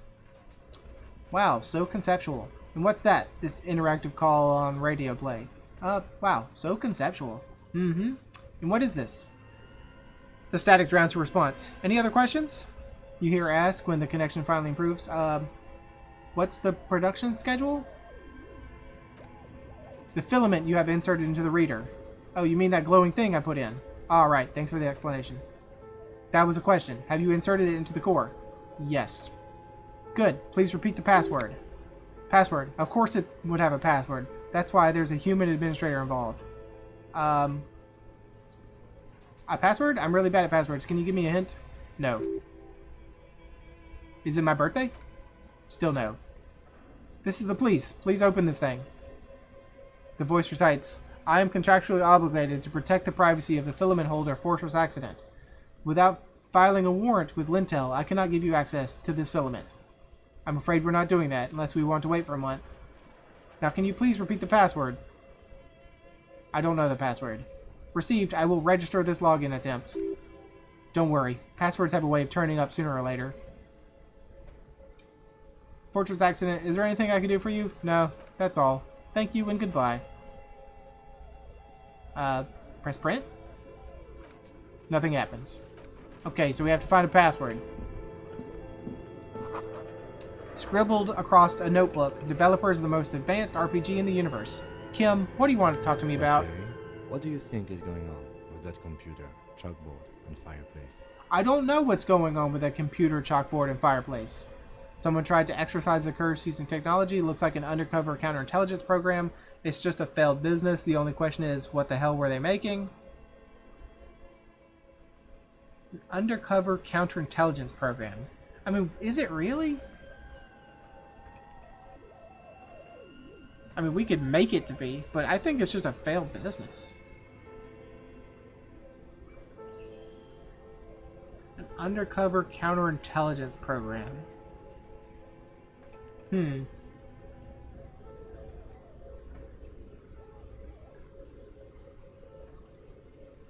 Wow, so conceptual. And what's that? This interactive call on radio play. Wow, so conceptual. Mm-hmm. And what is this? The static drowns her response. Any other questions? You hear her ask when the connection finally improves. What's the production schedule? The filament you have inserted into the reader. Oh, you mean that glowing thing I put in? Alright, thanks for the explanation. That was a question. Have you inserted it into the core? Yes. Good. Please repeat the password. Password. Of course it would have a password. That's why there's a human administrator involved. A password? I'm really bad at passwords. Can you give me a hint? No. Is it my birthday? Still no. This is the police. Please open this thing. The voice recites, I am contractually obligated to protect the privacy of the filament holder Fortress Accident. Without filing a warrant with Lintel, I cannot give you access to this filament. I'm afraid we're not doing that unless we want to wait for a month. Now can you please repeat the password? I don't know the password. Received, I will register this login attempt. Don't worry, passwords have a way of turning up sooner or later. Fortress Accident, is there anything I can do for you? No, that's all. Thank you and goodbye. Press print? Nothing happens. Okay, so we have to find a password. Scribbled across a notebook, developers of the most advanced RPG in the universe. Kim, what do you want to talk to me about? Okay. What do you think is going on with that computer, chalkboard, and fireplace? I don't know what's going on with that computer, chalkboard, and fireplace. Someone tried to exorcise the curse using technology. Looks like an undercover counterintelligence program. It's just a failed business. The only question is, what the hell were they making? An undercover counterintelligence program. I mean, is it really? I mean, we could make it to be, but I think it's just a failed business. An undercover counterintelligence program.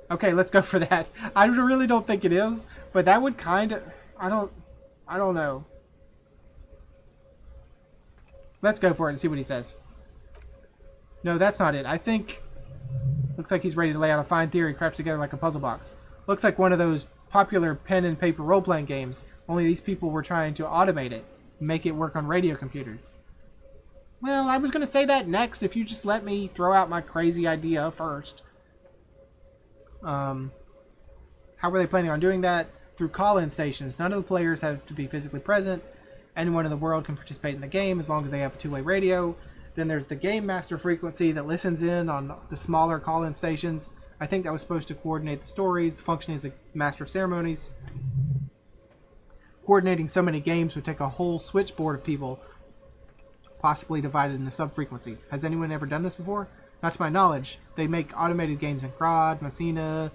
Okay, let's go for that. I really don't think it is, but that would kind of... I don't know. Let's go for it and see what he says. No, that's not it. I think... Looks like he's ready to lay out a fine theory crafted together like a puzzle box. Looks like one of those popular pen and paper role-playing games, only these people were trying to automate it. Make it work on radio computers. Well, I was going to say that next if you just let me throw out my crazy idea first. How were they planning on doing that? Through call-in stations. None of the players have to be physically present. Anyone in the world can participate in the game as long as they have a two-way radio. Then there's the Game Master frequency that listens in on the smaller call-in stations. I think that was supposed to coordinate the stories, function as a master of ceremonies. Coordinating so many games would take a whole switchboard of people, possibly divided into sub-frequencies. Has anyone ever done this before? Not to my knowledge. They make automated games in Krod, Messina,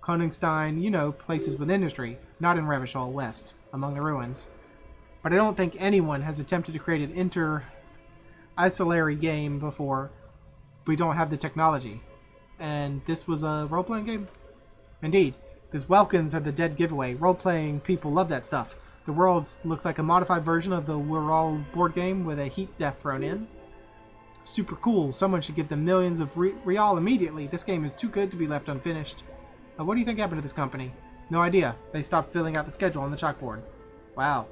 Koningstein, you know, places with industry, not in Revachol West, among the ruins. But I don't think anyone has attempted to create an inter-isolary game before. We don't have the technology. And this was a role-playing game? Indeed. Because Welkins are the dead giveaway. Role-playing people love that stuff. The world looks like a modified version of the We're All board game with a heat death thrown in. Super cool. Someone should give them millions of real immediately. This game is too good to be left unfinished. What do you think happened to this company? No idea. They stopped filling out the schedule on the chalkboard. Wow.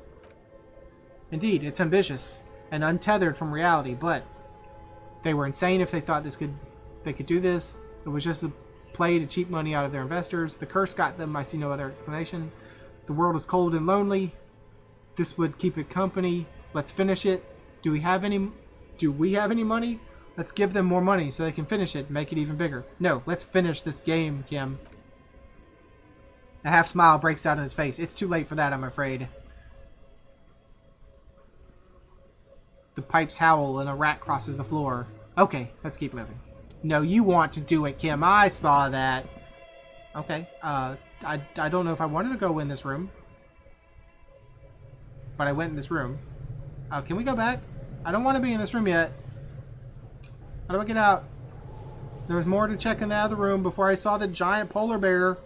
Indeed, it's ambitious and untethered from reality, but they were insane if they thought they could do this. It was just a play to cheat money out of their investors. The curse got them. I see no other explanation. The world is cold and lonely. This would keep it company. Let's finish it. Do we have any money? Let's give them more money so they can finish it and make it even bigger. No, let's finish this game, Kim. A half smile breaks out on his face. It's too late for that, I'm afraid. The pipes howl and a rat crosses the floor. Okay, let's keep moving. No, you want to do it, Kim. I saw that. Okay, I don't know if I wanted to go in this room. But I went in this room. Can we go back? I don't want to be in this room yet. How do I get out? There was more to check in the other room before I saw the giant polar bear.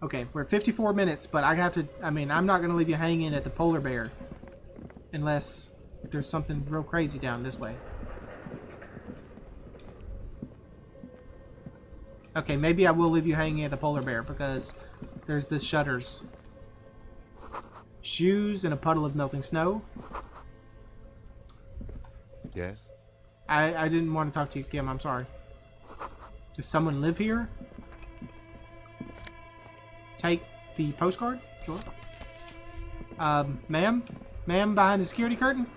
Okay, we're at 54 minutes, but I have to... I mean, I'm not going to leave you hanging at the polar bear. Unless there's something real crazy down this way. Okay, maybe I will leave you hanging at the polar bear because there's the shutters. Shoes in a puddle of melting snow. Yes? I didn't want to talk to you, Kim. I'm sorry. Does someone live here? Take the postcard? Sure. Ma'am? Ma'am, behind the security curtain?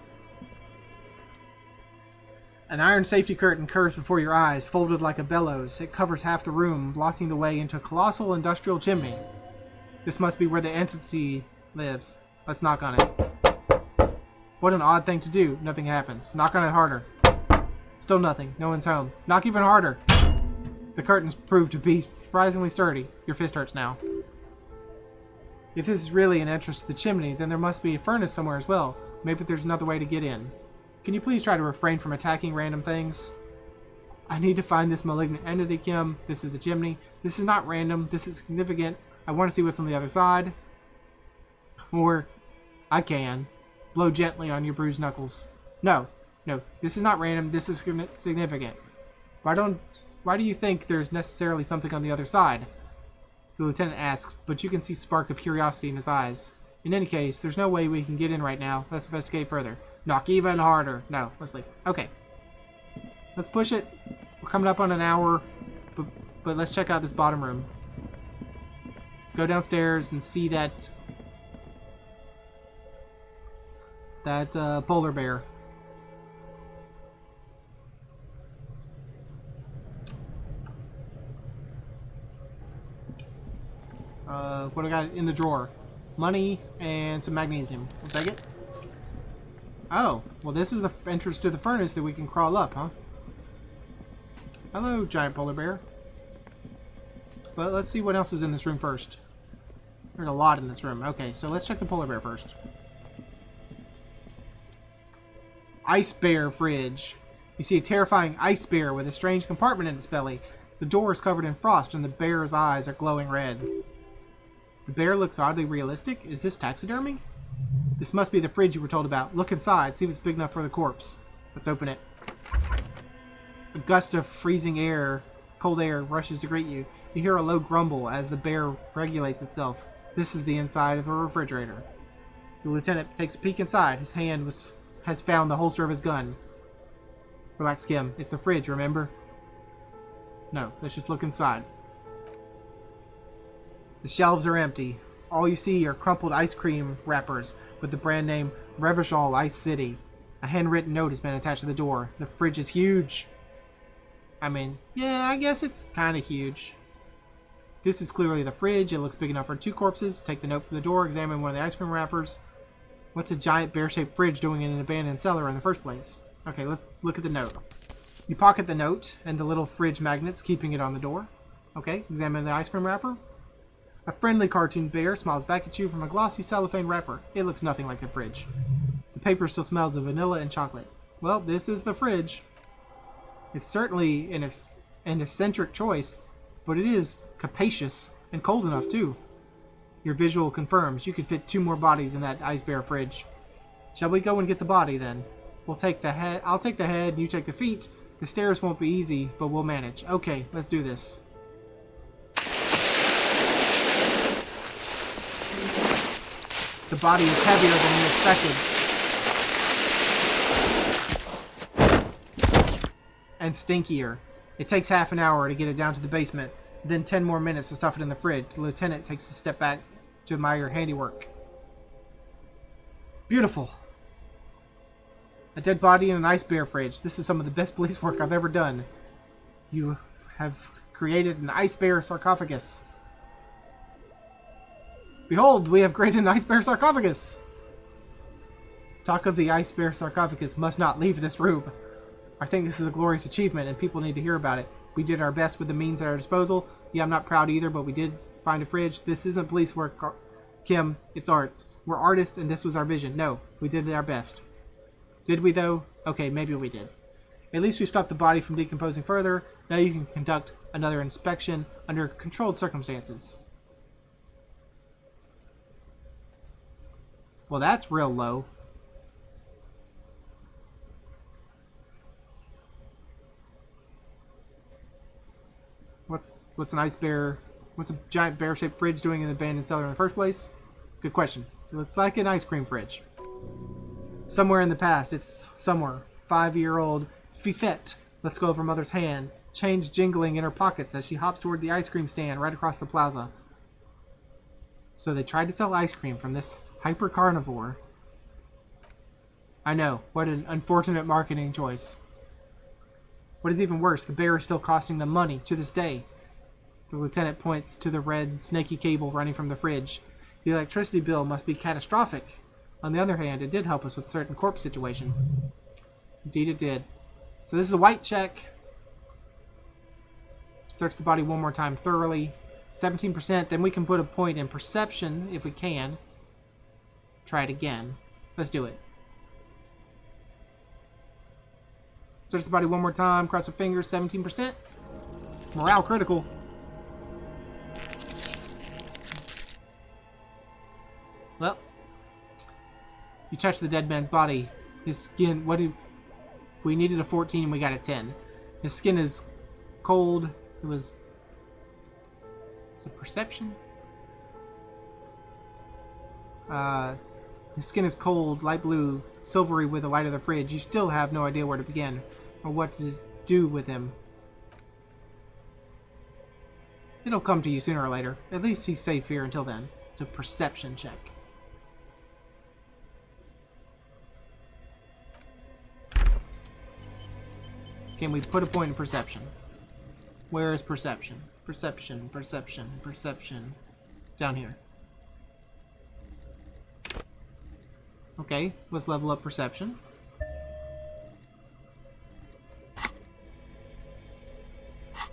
An iron safety curtain curves before your eyes, folded like a bellows. It covers half the room, blocking the way into a colossal industrial chimney. This must be where the entity lives. Let's knock on it. What an odd thing to do. Nothing happens. Knock on it harder. Still nothing. No one's home. Knock even harder. The curtains prove to be surprisingly sturdy. Your fist hurts now. If this is really an entrance to the chimney, then there must be a furnace somewhere as well. Maybe there's another way to get in. Can you please try to refrain from attacking random things? I need to find this malignant entity, Kim. This is the chimney. This is not random. This is significant. I want to see what's on the other side. Or, I can. Blow gently on your bruised knuckles. No. No, this is not random. This is significant. Why do you think there's necessarily something on the other side? The lieutenant asks, but you can see a spark of curiosity in his eyes. In any case, there's no way we can get in right now. Let's investigate further. Knock even harder. No, let's leave. Okay. Let's push it. We're coming up on an hour, but let's check out this bottom room. Let's go downstairs and see that polar bear. What do I got in the drawer? Money and some magnesium. We'll take it. Oh, well this is the entrance to the furnace that we can crawl up, huh? Hello, giant polar bear. But let's see what else is in this room first. There's a lot in this room. Okay, so let's check the polar bear first. Ice bear fridge. You see a terrifying ice bear with a strange compartment in its belly. The door is covered in frost and the bear's eyes are glowing red. The bear looks oddly realistic. Is this taxidermy? This must be the fridge you were told about. Look inside. See if it's big enough for the corpse. Let's open it. A gust of freezing air, cold air, rushes to greet you. You hear a low grumble as the bear regulates itself. This is the inside of a refrigerator. The lieutenant takes a peek inside. His hand has found the holster of his gun. Relax, Kim. It's the fridge, remember? No, let's just look inside. The shelves are empty. All you see are crumpled ice cream wrappers with the brand name Revachol Ice City. A handwritten note has been attached to the door. The fridge is huge. I mean, yeah, I guess it's kind of huge. This is clearly the fridge. It looks big enough for 2 corpses. Take the note from the door. Examine one of the ice cream wrappers. What's a giant bear-shaped fridge doing in an abandoned cellar in the first place? Okay, let's look at the note. You pocket the note and the little fridge magnets, keeping it on the door. Okay, examine the ice cream wrapper. A friendly cartoon bear smiles back at you from a glossy cellophane wrapper. It looks nothing like the fridge. The paper still smells of vanilla and chocolate. Well, this is the fridge. It's certainly an eccentric choice, but it is capacious and cold enough too. Your visual confirms you could fit 2 more bodies in that ice bear fridge. Shall we go and get the body then? We'll take the head. I'll take the head, you take the feet. The stairs won't be easy, but we'll manage. Okay, let's do this. The body is heavier than you expected. And stinkier. It takes half an hour to get it down to the basement, then 10 more minutes to stuff it in the fridge. The lieutenant takes a step back to admire your handiwork. Beautiful. A dead body in an ice bear fridge. This is some of the best police work I've ever done. You have created an ice bear sarcophagus. Behold, we have created an ice bear sarcophagus! Talk of the ice bear sarcophagus must not leave this room. I think this is a glorious achievement and people need to hear about it. We did our best with the means at our disposal. Yeah, I'm not proud either, but we did find a fridge. This isn't police work, Kim. It's art. We're artists and this was our vision. No, we did our best. Did we though? Okay, maybe we did. At least we've stopped the body from decomposing further. Now you can conduct another inspection under controlled circumstances. Well, that's real low. What's an ice bear? What's a giant bear-shaped fridge doing in the abandoned cellar in the first place? Good question. It looks like an ice cream fridge. Somewhere in the past, it's somewhere. 5-year-old Fifette lets go of her mother's hand, change jingling in her pockets as she hops toward the ice cream stand right across the plaza. So they tried to sell ice cream from this hyper carnivore. I know, what an unfortunate marketing choice. What is even worse, the bear is still costing them money to this day. The lieutenant points to the red, snaky cable running from the fridge. The electricity bill must be catastrophic. On the other hand, it did help us with a certain corpse situation. Indeed it did. So this is a white check. Search the body one more time thoroughly. 17%, then we can put a point in perception if we can. Try it again. Let's do it. Search the body one more time. Cross our fingers. 17%. Morale critical. Well, you touch the dead man's body. His skin. We needed a 14 and we got a 10. His skin is cold. It was perception. His skin is cold, light blue, silvery with the light of the fridge. You still have no idea where to begin or what to do with him. It'll come to you sooner or later. At least he's safe here until then. It's a perception check. Can we put a point in perception? Where is perception? Perception, perception, perception. Down here. Okay, let's level up perception.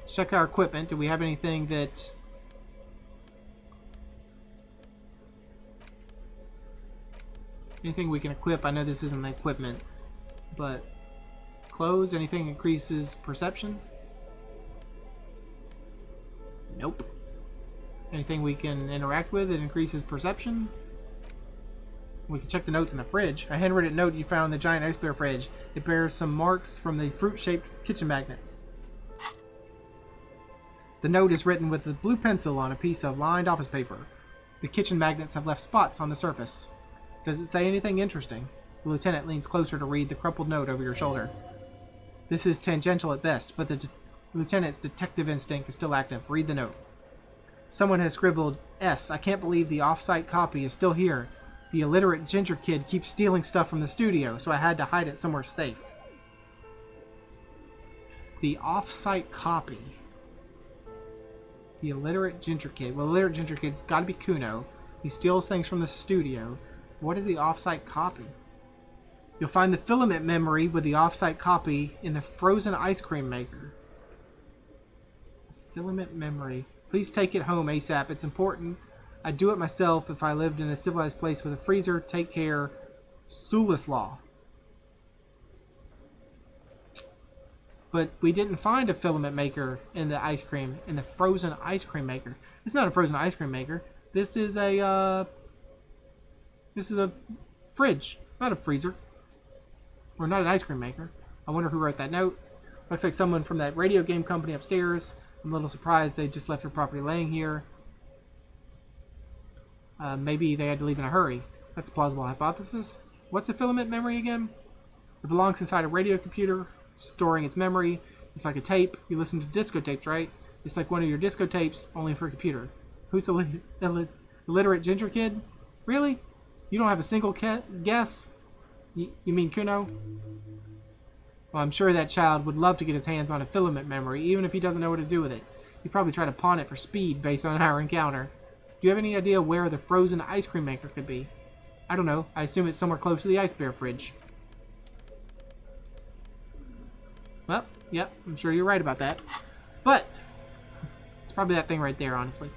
Check our equipment. Do we have anything that... anything we can equip? I know this isn't the equipment, but... clothes, anything increases perception? Nope. Anything we can interact with that increases perception? We can check the notes in the fridge. A handwritten note you found in the giant ice bear fridge. It bears some marks from the fruit-shaped kitchen magnets. The note is written with a blue pencil on a piece of lined office paper. The kitchen magnets have left spots on the surface. Does it say anything interesting? The lieutenant leans closer to read the crumpled note over your shoulder. This is tangential at best, but the lieutenant's detective instinct is still active. Read the note. Someone has scribbled, S. I can't believe the off-site copy is still here. The illiterate ginger kid keeps stealing stuff from the studio, so I had to hide it somewhere safe. The off-site copy. The illiterate ginger kid. Well, the illiterate ginger kid's got to be Kuno. He steals things from the studio. What is the off-site copy? You'll find the filament memory with the off-site copy in the frozen ice cream maker. Filament memory. Please take it home ASAP. It's important. I'd do it myself if I lived in a civilized place with a freezer. Take care. Sulislaw. But we didn't find a filament maker in the ice cream, in the frozen ice cream maker. It's not a frozen ice cream maker. This is a fridge, not a freezer. Or not an ice cream maker. I wonder who wrote that note. Looks like someone from that radio game company upstairs. I'm a little surprised they just left their property laying here. Maybe they had to leave in a hurry. That's a plausible hypothesis. What's a filament memory again? It belongs inside a radio computer, storing its memory. It's like a tape. You listen to disco tapes, right? It's like one of your disco tapes, only for a computer. Who's the illiterate ginger kid? Really? You don't have a single guess? You mean Kuno? Well, I'm sure that child would love to get his hands on a filament memory, even if he doesn't know what to do with it. He'd probably try to pawn it for speed based on our encounter. Do you have any idea where the frozen ice cream maker could be? I don't know. I assume it's somewhere close to the ice bear fridge. Well, yep, I'm sure you're right about that. But, it's probably that thing right there, honestly.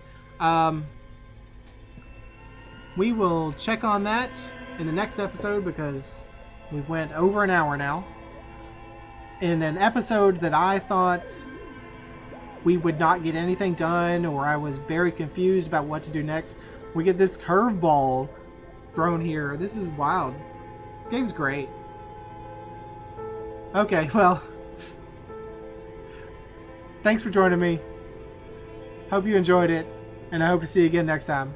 We will check on that in the next episode because we went over an hour now. in an episode that I thought we would not get anything done, or I was very confused about what to do next, we get this curveball thrown here. This is wild. This game's great. Okay, well, thanks for joining me. Hope you enjoyed it, and I hope to see you again next time.